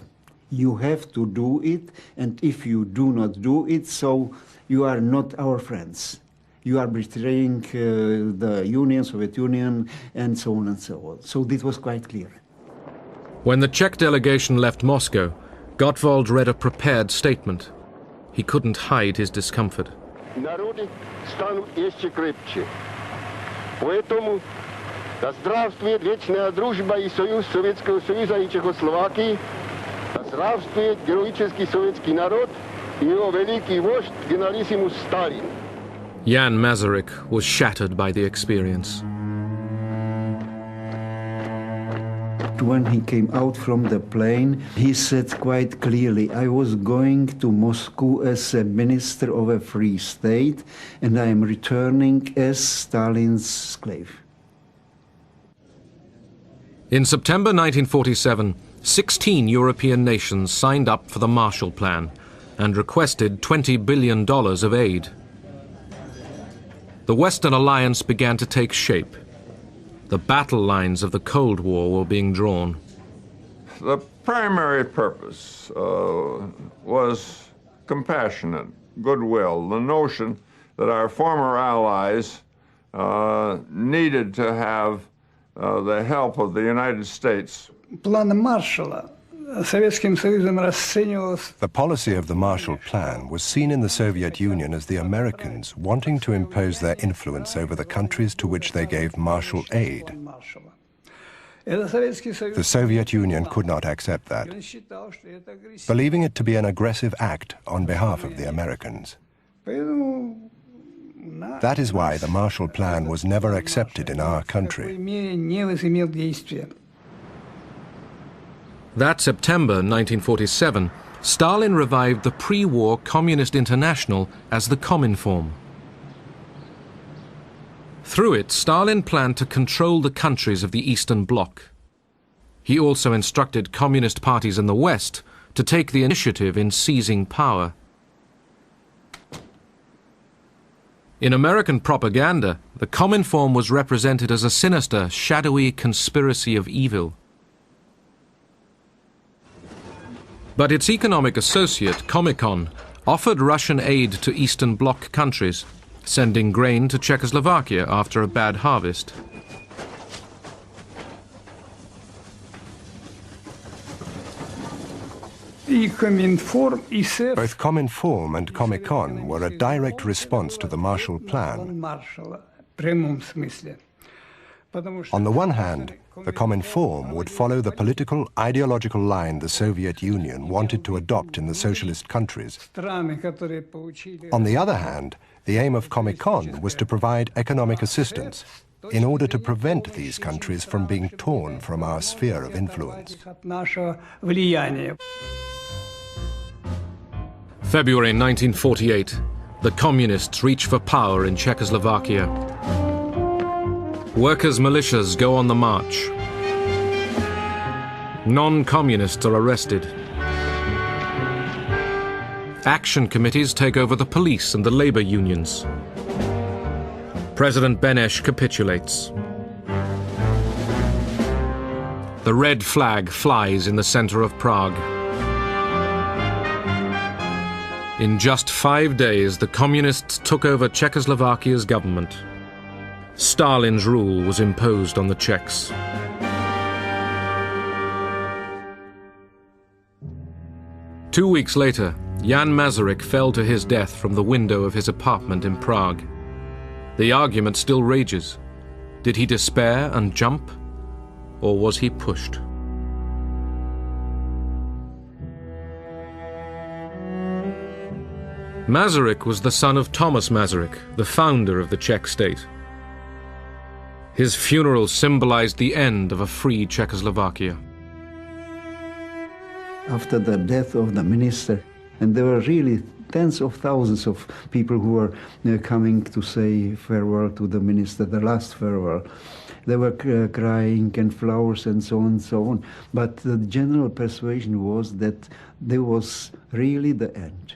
You have to do it, and if you do not do it, so you are not our friends. You are betraying the Union, Soviet Union, and so on and so on. So this was quite clear. When the Czech delegation left Moscow, Gottwald read a prepared statement. He couldn't hide his discomfort. Народы станут еще крепче. Поэтому да здравствует вечная дружба и союз Советского Союза и Чехословакии, да здравствует героический советский народ и его великий вождь генералиссимус Сталин. Jan Masaryk was shattered by the experience. When he came out from the plane, he said quite clearly, I was going to Moscow as a minister of a free state, and I am returning as Stalin's slave. In September 1947, 16 European nations signed up for the Marshall Plan and requested $20 billion of aid. The Western Alliance began to take shape. The battle lines of the Cold War were being drawn. The primary purpose was compassionate, goodwill, the notion that our former allies needed to have the help of the United States. The policy of the Marshall Plan was seen in the Soviet Union as the Americans wanting to impose their influence over the countries to which they gave Marshall aid. The Soviet Union could not accept that, believing it to be an aggressive act on behalf of the Americans. That is why the Marshall Plan was never accepted in our country. That September 1947, Stalin revived the pre-war Communist International as the Cominform. Through it, Stalin planned to control the countries of the Eastern Bloc. He also instructed communist parties in the West to take the initiative in seizing power. In American propaganda, the Cominform was represented as a sinister, shadowy conspiracy of evil. But its economic associate, Comecon, offered Russian aid to Eastern Bloc countries, sending grain to Czechoslovakia after a bad harvest. Both Cominform and Comecon were a direct response to the Marshall Plan. On the one hand, the Cominform would follow the political, ideological line the Soviet Union wanted to adopt in the socialist countries. On the other hand, the aim of Comecon was to provide economic assistance in order to prevent these countries from being torn from our sphere of influence. February 1948, the Communists reach for power in Czechoslovakia. Workers' militias go on the march. Non-communists are arrested. Action committees take over the police and the labor unions. President Beneš capitulates. The red flag flies in the center of Prague. In just 5 days, the communists took over Czechoslovakia's government. Stalin's rule was imposed on the Czechs. 2 weeks later, Jan Masaryk fell to his death from the window of his apartment in Prague. The argument still rages. Did he despair and jump, or was he pushed? Masaryk was the son of Thomas Masaryk, the founder of the Czech state. His funeral symbolized the end of a free Czechoslovakia. After the death of the minister, and there were really tens of thousands of people who were coming to say farewell to the minister, the last farewell. They were crying and flowers and so on and so on. But the general persuasion was that there was really the end.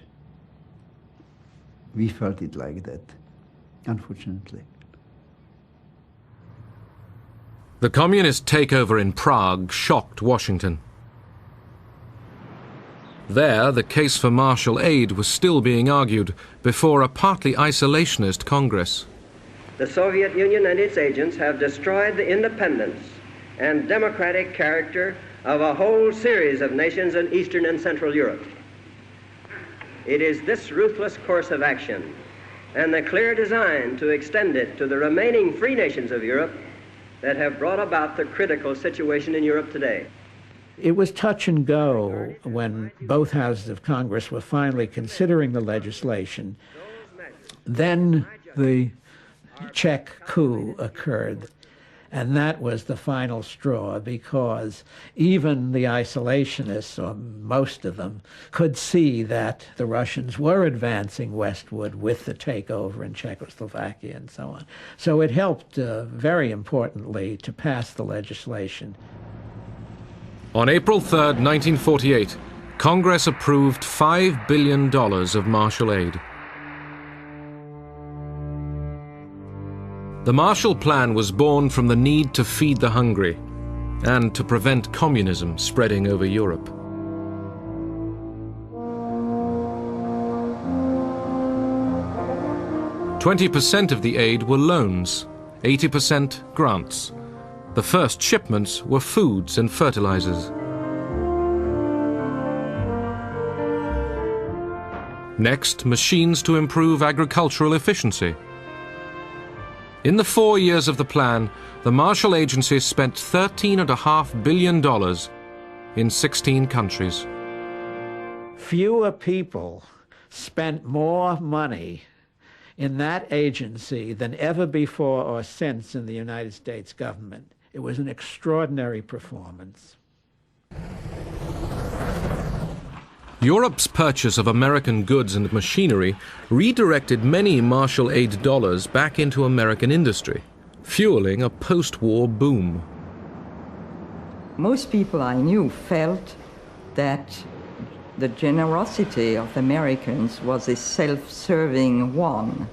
We felt it like that, unfortunately. The communist takeover in Prague shocked Washington. There, the case for martial aid was still being argued before a partly isolationist Congress. The Soviet Union and its agents have destroyed the independence and democratic character of a whole series of nations in Eastern and Central Europe. It is this ruthless course of action and the clear design to extend it to the remaining free nations of Europe that have brought about the critical situation in Europe today. It was touch and go when both houses of Congress were finally considering the legislation. Then the Czech coup occurred, and that was the final straw, because even the isolationists, or most of them, could see that the Russians were advancing westward with the takeover in Czechoslovakia and so on. So it helped very importantly to pass the legislation. On April 3, 1948, Congress approved $5 billion of martial aid. The Marshall Plan was born from the need to feed the hungry and to prevent communism spreading over Europe. "20% of the aid were loans, 80% grants. The first shipments were foods and fertilizers. Next, machines to improve agricultural efficiency. In the 4 years of the plan, the Marshall Agency spent $13.5 billion in 16 countries. Fewer people spent more money in that agency than ever before or since in the United States government. It was an extraordinary performance. Europe's purchase of American goods and machinery redirected many Marshall Aid dollars back into American industry, fueling a post-war boom. Most people I knew felt that the generosity of Americans was a self-serving one,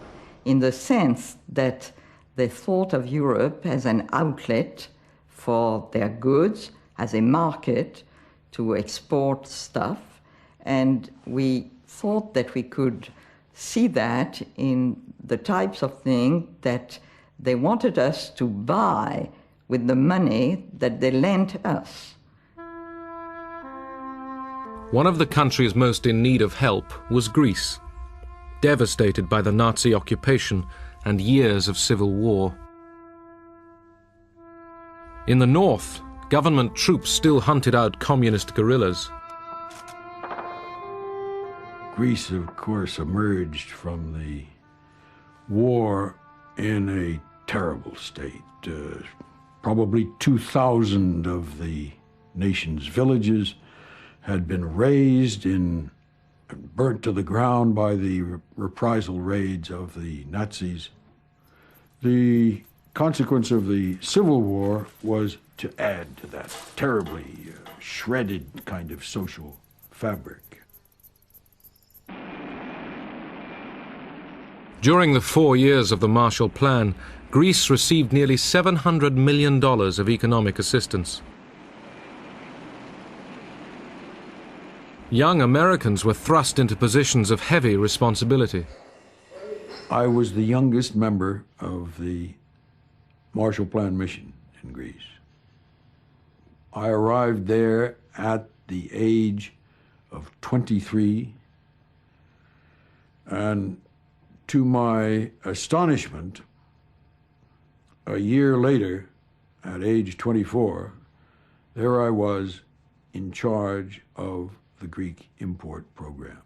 in the sense that they thought of Europe as an outlet for their goods, as a market to export stuff. And we thought that we could see that in the types of things that they wanted us to buy with the money that they lent us. One of the countries most in need of help was Greece, devastated by the Nazi occupation and years of civil war. In the north, government troops still hunted out communist guerrillas. Greece, of course, emerged from the war in a terrible state. Probably 2,000 of the nation's villages had been razed and burnt to the ground by the reprisal raids of the Nazis. The consequence of the Civil War was to add to that terribly shredded kind of social fabric. During the 4 years of the Marshall Plan, Greece received nearly $700 million of economic assistance. Young Americans were thrust into positions of heavy responsibility. I was the youngest member of the Marshall Plan mission in Greece. I arrived there at the age of 23. And to my astonishment, a year later, at age 24, there I was in charge of the Greek import program.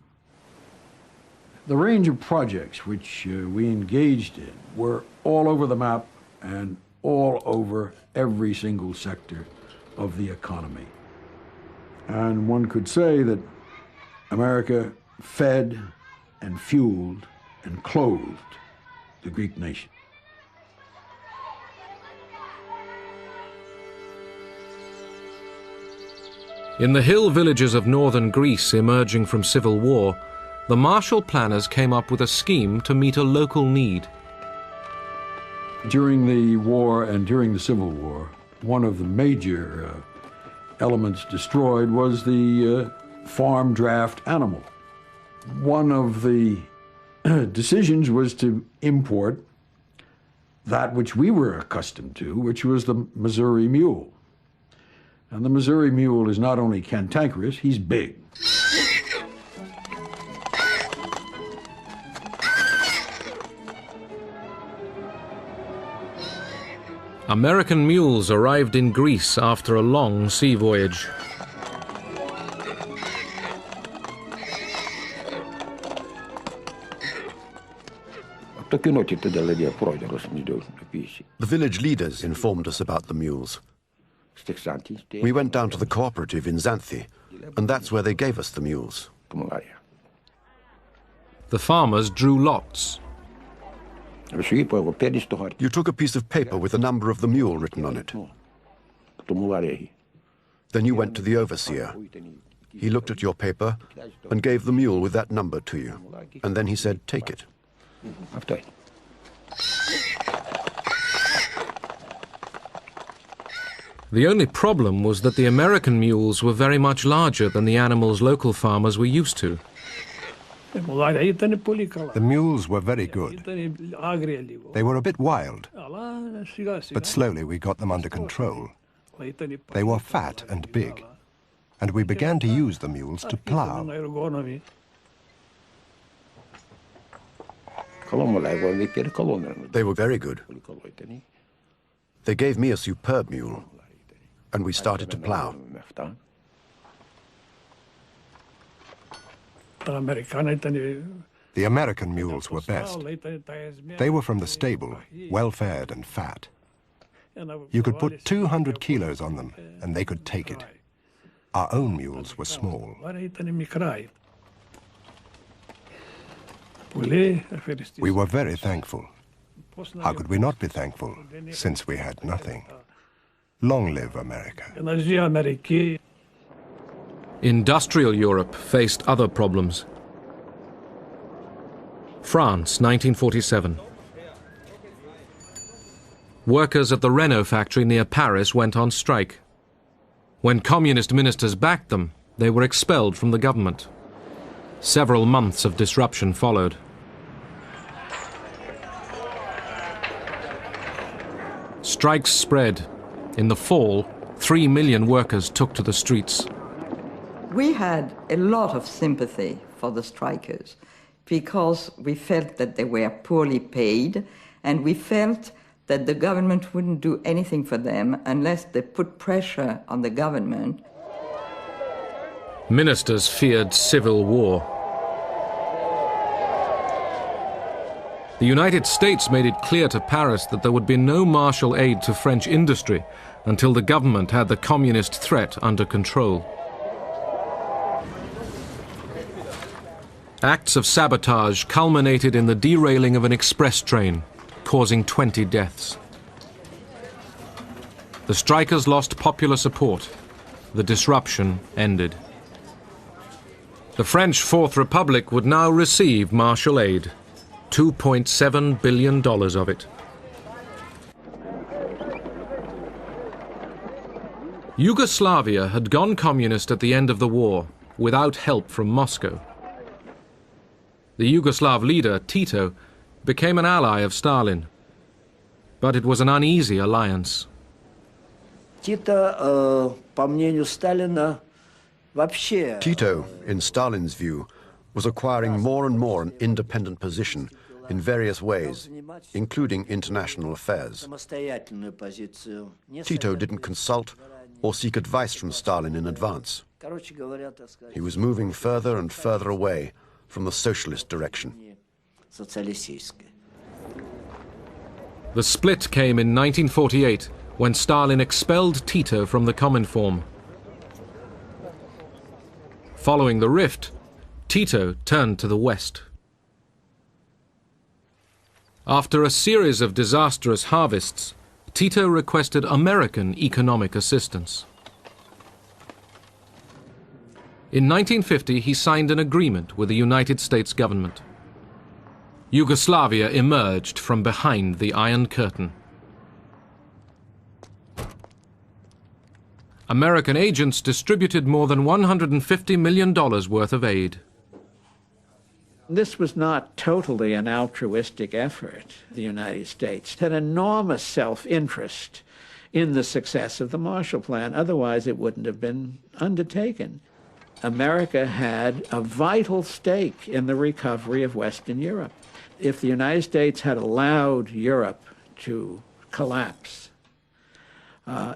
The range of projects which we engaged in were all over the map and all over every single sector of the economy. And one could say that America fed and fueled and clothed the Greek nation. In the hill villages of northern Greece emerging from civil war, the Marshall planners came up with a scheme to meet a local need. During the war and during the Civil War, one of the major elements destroyed was the farm draft animal. One of the decisions was to import that which we were accustomed to, which was the Missouri mule. And the Missouri mule is not only cantankerous, he's big. American mules arrived in Greece after a long sea voyage. The village leaders informed us about the mules. We went down to the cooperative in Xanthi, and that's where they gave us the mules. The farmers drew lots. You took a piece of paper with the number of the mule written on it. Then you went to the overseer. He looked at your paper and gave the mule with that number to you. And then he said, take it. The only problem was that the American mules were very much larger than the animals local farmers were used to. The mules were very good. They were a bit wild, but slowly we got them under control. They were fat and big, and we began to use the mules to plow. They were very good. They gave me a superb mule, and we started to plow. The American mules were best. They were from the stable, well-fed and fat. You could put 200 kilos on them, and they could take it. Our own mules were small. We were very thankful. How could we not be thankful, since we had nothing? Long live America. Industrial Europe faced other problems. France, 1947. Workers at the Renault factory near Paris went on strike. When communist ministers backed them, they were expelled from the government. Several months of disruption followed. Strikes spread. In the fall, 3 million workers took to the streets. We had a lot of sympathy for the strikers because we felt that they were poorly paid, and we felt that the government wouldn't do anything for them unless they put pressure on the government. Ministers feared civil war. The United States made it clear to Paris that there would be no Marshall aid to French industry until the government had the communist threat under control. Acts of sabotage culminated in the derailing of an express train, causing 20 deaths. The strikers lost popular support. The disruption ended. The French Fourth Republic would now receive Marshall aid, $2.7 billion of it. Yugoslavia had gone communist at the end of the war, without help from Moscow. The Yugoslav leader, Tito, became an ally of Stalin. But it was an uneasy alliance. Tito, по мнению Сталина, Tito, in Stalin's view, was acquiring more and more an independent position in various ways, including international affairs. Tito didn't consult or seek advice from Stalin in advance. He was moving further and further away from the socialist direction. The split came in 1948 when Stalin expelled Tito from the Cominform. Following the rift, Tito turned to the West. After a series of disastrous harvests, Tito requested American economic assistance. In 1950, he signed an agreement with the United States government. Yugoslavia emerged from behind the Iron Curtain. American agents distributed more than $150 million worth of aid. This was not totally an altruistic effort. The United States had enormous self-interest in the success of the Marshall Plan. Otherwise, it wouldn't have been undertaken. America had a vital stake in the recovery of Western Europe. If the United States had allowed Europe to collapse,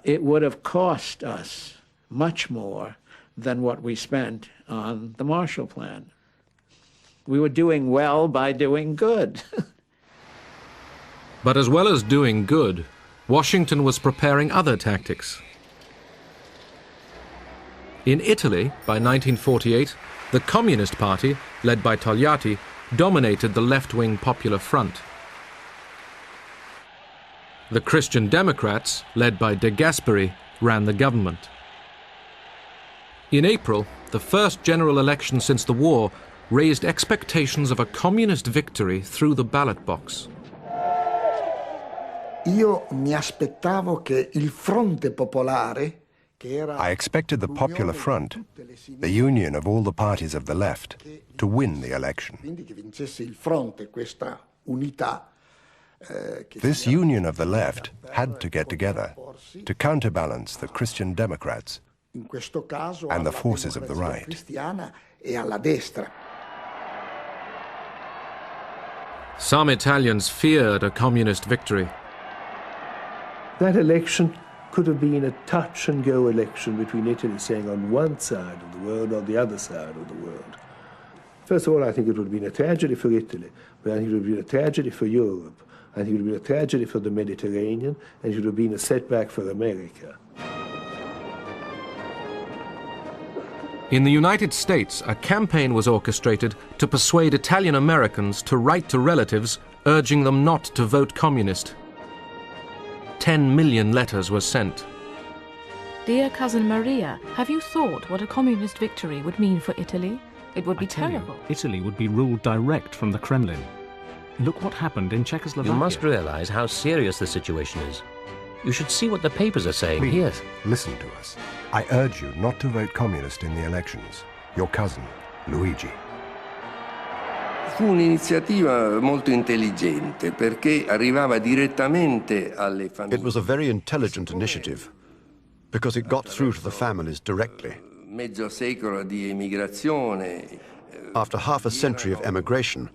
it would have cost us much more than what we spent on the Marshall Plan. We were doing well by doing good. But as well as doing good, Washington was preparing other tactics. In Italy, by 1948, the Communist Party, led by Togliatti, dominated the left-wing Popular Front. The Christian Democrats, led by De Gasperi, ran the government. In April, the first general election since the war raised expectations of a communist victory through the ballot box. I expected the Popular Front, the union of all the parties of the left, to win the election. This union of the left had to get together to counterbalance the Christian Democrats and the forces of the right. Some Italians feared a communist victory. That election could have been a touch-and-go election between Italy saying on one side of the world or the other side of the world. First of all, I think it would have been a tragedy for Italy, but I think it would have been a tragedy for Europe, I think it would have been a tragedy for the Mediterranean, and it would have been a setback for America. In the United States, a campaign was orchestrated to persuade Italian Americans to write to relatives urging them not to vote communist. 10 million letters were sent. Dear cousin Maria, have you thought what a communist victory would mean for Italy? It would be terrible. Italy would be ruled direct from the Kremlin. Look what happened in Czechoslovakia. You must realize how serious the situation is. You should see what the papers are saying. Please, here. Listen to us. I urge you not to vote communist in the elections. Your cousin, Luigi. Fu un'iniziativa molto intelligente perché arrivava direttamente alle famiglie. It was a very intelligent initiative because it got through to the families directly. Mezzo secolo di emigrazione. After half a century of emigration,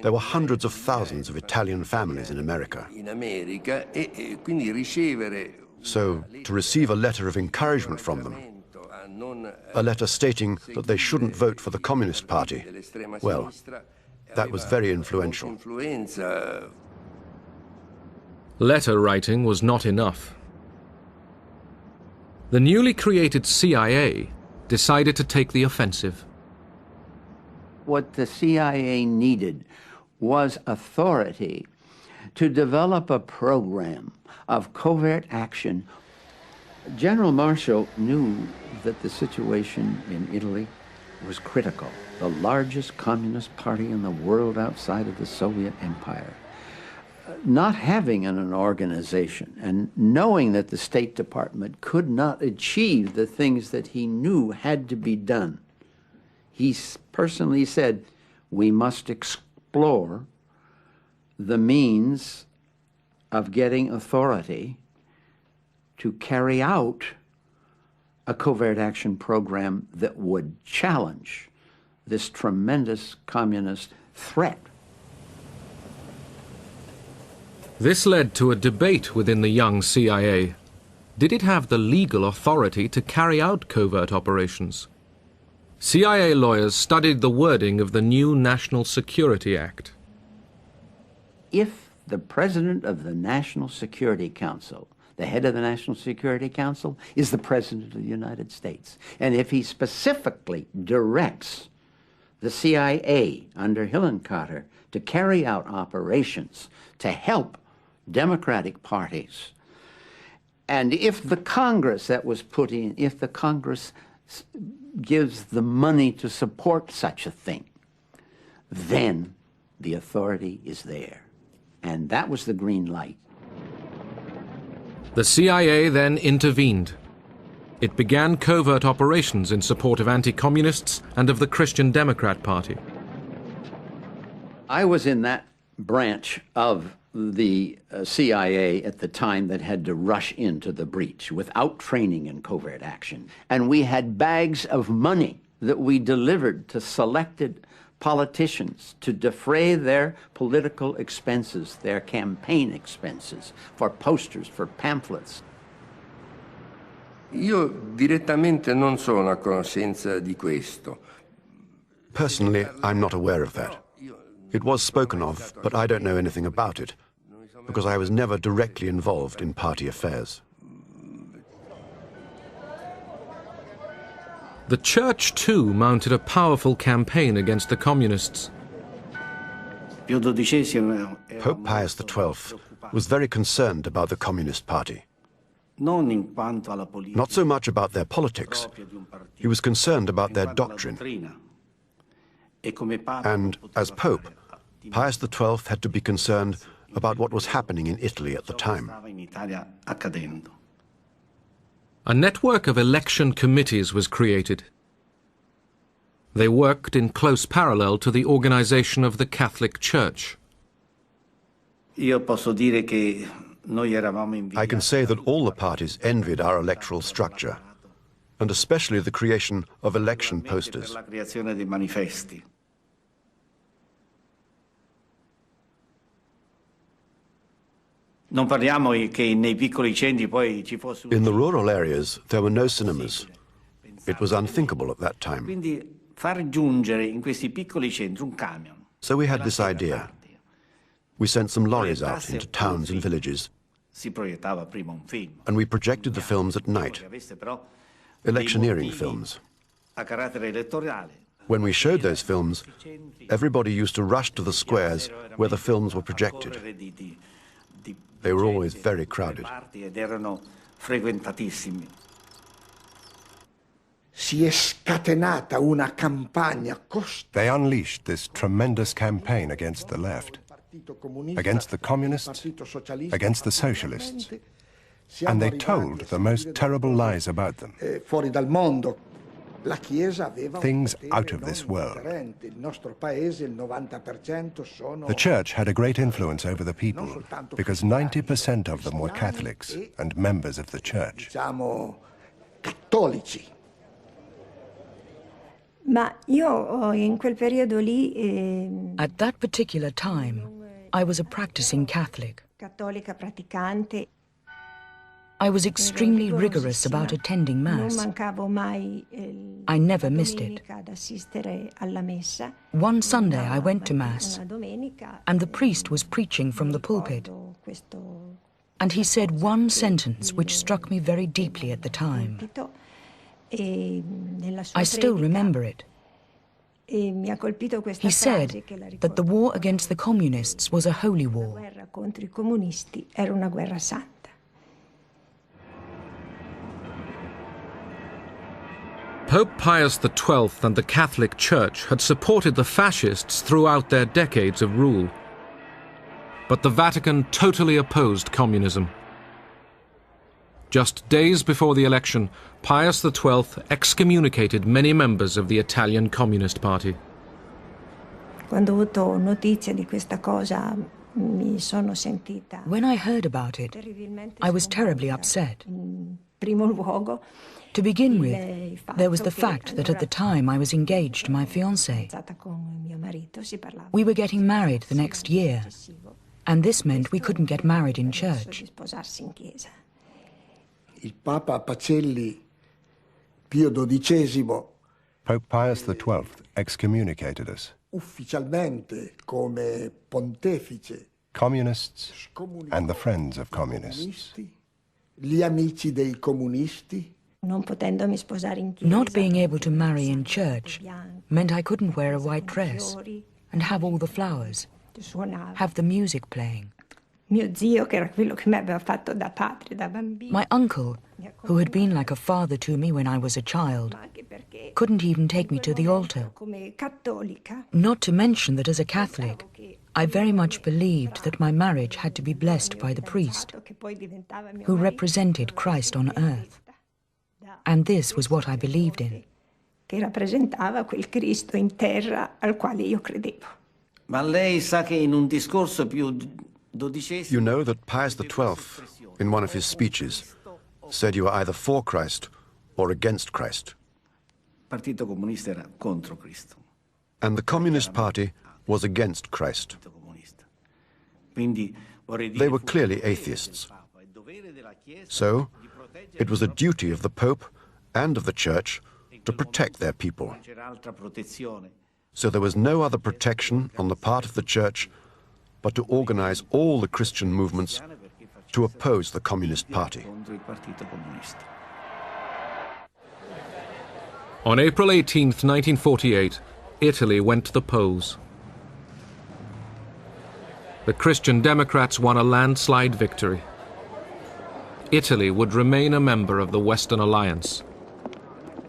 there were hundreds of thousands of Italian families in America. Quindi ricevere. So, to receive a letter of encouragement from them, a letter stating that they shouldn't vote for the Communist Party, well, that was very influential. Letter writing was not enough. The newly created CIA decided to take the offensive. What the CIA needed was authority to develop a program of covert action. General Marshall knew that the situation in Italy was critical. The largest communist party in the world outside of the Soviet Empire. Not having an organization and knowing that the State Department could not achieve the things that he knew had to be done, he personally said, we must explore the means of getting authority to carry out a covert action program that would challenge this tremendous communist threat. This led to a debate within the young CIA. Did it have the legal authority to carry out covert operations? CIA lawyers studied the wording of the new National Security Act. If the president of the National Security Council, the head of the National Security Council, is the President of the United States, and if he specifically directs the CIA under Hillenkotter to carry out operations to help Democratic parties, and if the Congress that was put in, if the Congress gives the money to support such a thing, then the authority is there. And that was the green light. The CIA then intervened. It began covert operations in support of anti-communists and of the Christian Democrat Party. I was in that branch of the CIA at the time that had to rush into the breach without training in covert action. And we had bags of money that we delivered to selected politicians to defray their political expenses, their campaign expenses, for posters, for pamphlets. Io direttamente non sono a conoscenza di questo. Personally, I'm not aware of that. It was spoken of, but I don't know anything about it, because I was never directly involved in party affairs. The Church, too, mounted a powerful campaign against the communists. Pope Pius XII was very concerned about the Communist Party. Not so much about their politics. He was concerned about their doctrine. And as Pope, Pius XII had to be concerned about what was happening in Italy at the time. A network of election committees was created. They worked in close parallel to the organization of the Catholic Church. I can say that all the parties envied our electoral structure, and especially the creation of election posters. In the rural areas, there were no cinemas. It was unthinkable at that time. So we had this idea. We sent some lorries out into towns and villages, and we projected the films at night, electioneering films. When we showed those films, everybody used to rush to the squares where the films were projected. They were always very crowded. They unleashed this tremendous campaign against the left, against the communists, against the socialists, and they told the most terrible lies about them. Things out of this world. The Church had a great influence over the people because 90% of them were Catholics and members of the Church. At that particular time, I was a practicing Catholic. I was extremely rigorous about attending Mass. I never missed it. One Sunday I went to Mass, and the priest was preaching from the pulpit. And he said one sentence which struck me very deeply at the time. I still remember it. He said that the war against the communists was a holy war. Pope Pius XII and the Catholic Church had supported the fascists throughout their decades of rule. But the Vatican totally opposed communism. Just days before the election, Pius XII excommunicated many members of the Italian Communist Party. When I heard about it, I was terribly upset. To To begin with, there was the fact that at the time I was engaged to my fiancé. We were getting married the next year, and this meant we couldn't get married in church. Il Papa Pacelli, Pio XII, Pope Pius XII excommunicated us. ufficialmente come pontefice, Communists and the friends of communists. gli amici dei comunisti. Not being able to marry in church meant I couldn't wear a white dress and have all the flowers, have the music playing. My uncle, who had been like a father to me when I was a child, couldn't even take me to the altar. Not to mention that as a Catholic, I very much believed that my marriage had to be blessed by the priest, who represented Christ on earth. And this was what I believed in. Ma lei sa che in un discorso più dodicesimo... You know that Pius XII, in one of his speeches, said you were either for Christ or against Christ. Il Partito Comunista era contro Cristo. And the Communist Party was against Christ. They were clearly atheists. So, it was a duty of the Pope and of the Church to protect their people. So there was no other protection on the part of the Church but to organize all the Christian movements to oppose the Communist Party. On April 18th, 1948, Italy went to the polls. The Christian Democrats won a landslide victory. Italy would remain a member of the Western Alliance.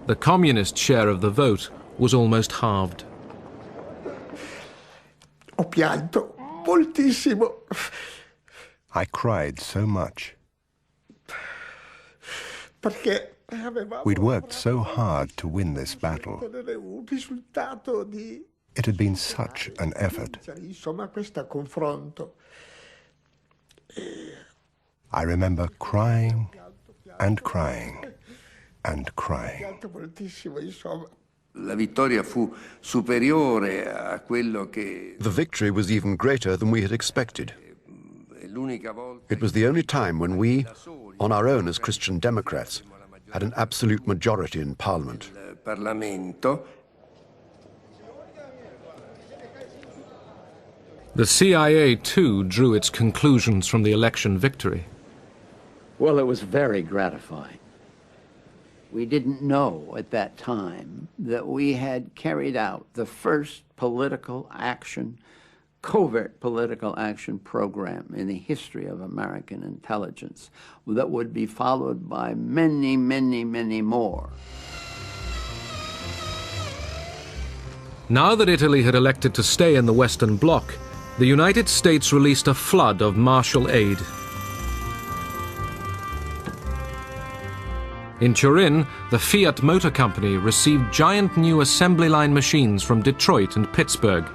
The communist share of the vote was almost halved. Ho pianto moltissimo. I cried so much. Perché We'd worked so hard to win this battle. un risultato di... It had been such an effort. Insomma, questo confronto. I remember crying and crying and crying. Moltissimo, insomma. La vittoria fu superiore a quello che... The victory was even greater than we had expected. It was the only time when we, on our own as Christian Democrats, had an absolute majority in Parliament. Parlamento. The CIA, too, drew its conclusions from the election victory. Well, it was very gratifying. We didn't know at that time that we had carried out the first political action, covert political action program in the history of American intelligence that would be followed by many, many, many more. Now that Italy had elected to stay in the Western Bloc, the United States released a flood of Marshall aid. In Turin, the Fiat Motor Company received giant new assembly line machines from Detroit and Pittsburgh.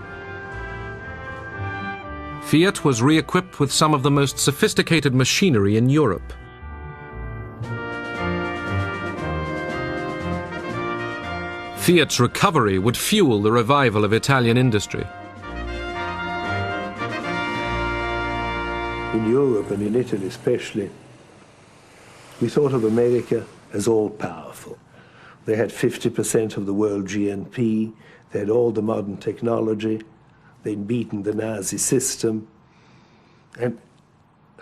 Fiat was re-equipped with some of the most sophisticated machinery in Europe. Fiat's recovery would fuel the revival of Italian industry. In Europe and in Italy especially, we thought of America as all-powerful. They had 50% of the world GNP, they had all the modern technology, they'd beaten the Nazi system. And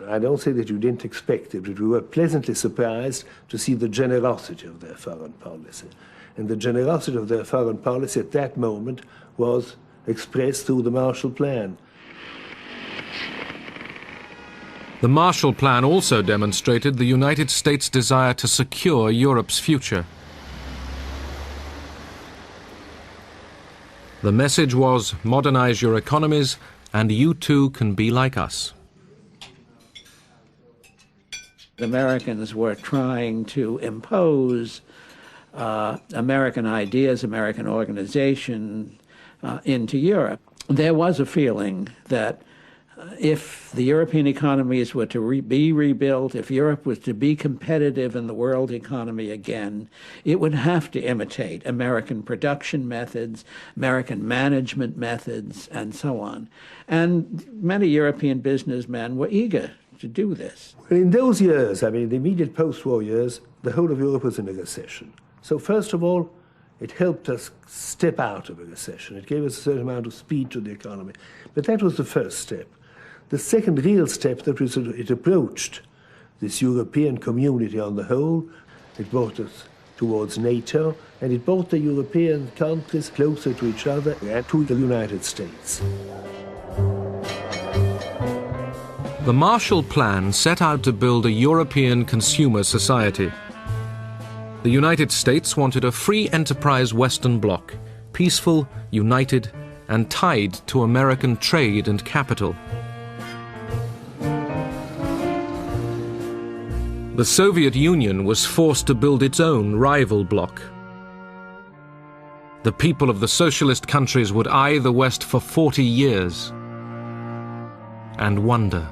I don't say that you didn't expect it, but we were pleasantly surprised to see the generosity of their foreign policy. And the generosity of their foreign policy at that moment was expressed through the Marshall Plan. The Marshall Plan also demonstrated the United States' desire to secure Europe's future. The message was, modernize your economies, and you too can be like us. The Americans were trying to impose American ideas, American organization into Europe. There was a feeling that if the European economies were to be rebuilt, if Europe was to be competitive in the world economy again, it would have to imitate American production methods, American management methods, and so on. And many European businessmen were eager to do this. Well, in those years, I mean, the immediate post-war years, the whole of Europe was in a recession. So first of all, it helped us step out of a recession. It gave us a certain amount of speed to the economy. But that was the first step. The second real step that was it approached this European community on the whole. It brought us towards NATO, and it brought the European countries closer to each other and to the United States. The Marshall Plan set out to build a European consumer society. The United States wanted a free enterprise Western bloc, peaceful, united, and tied to American trade and capital. The Soviet Union was forced to build its own rival bloc. The people of the socialist countries would eye the West for 40 years and wonder.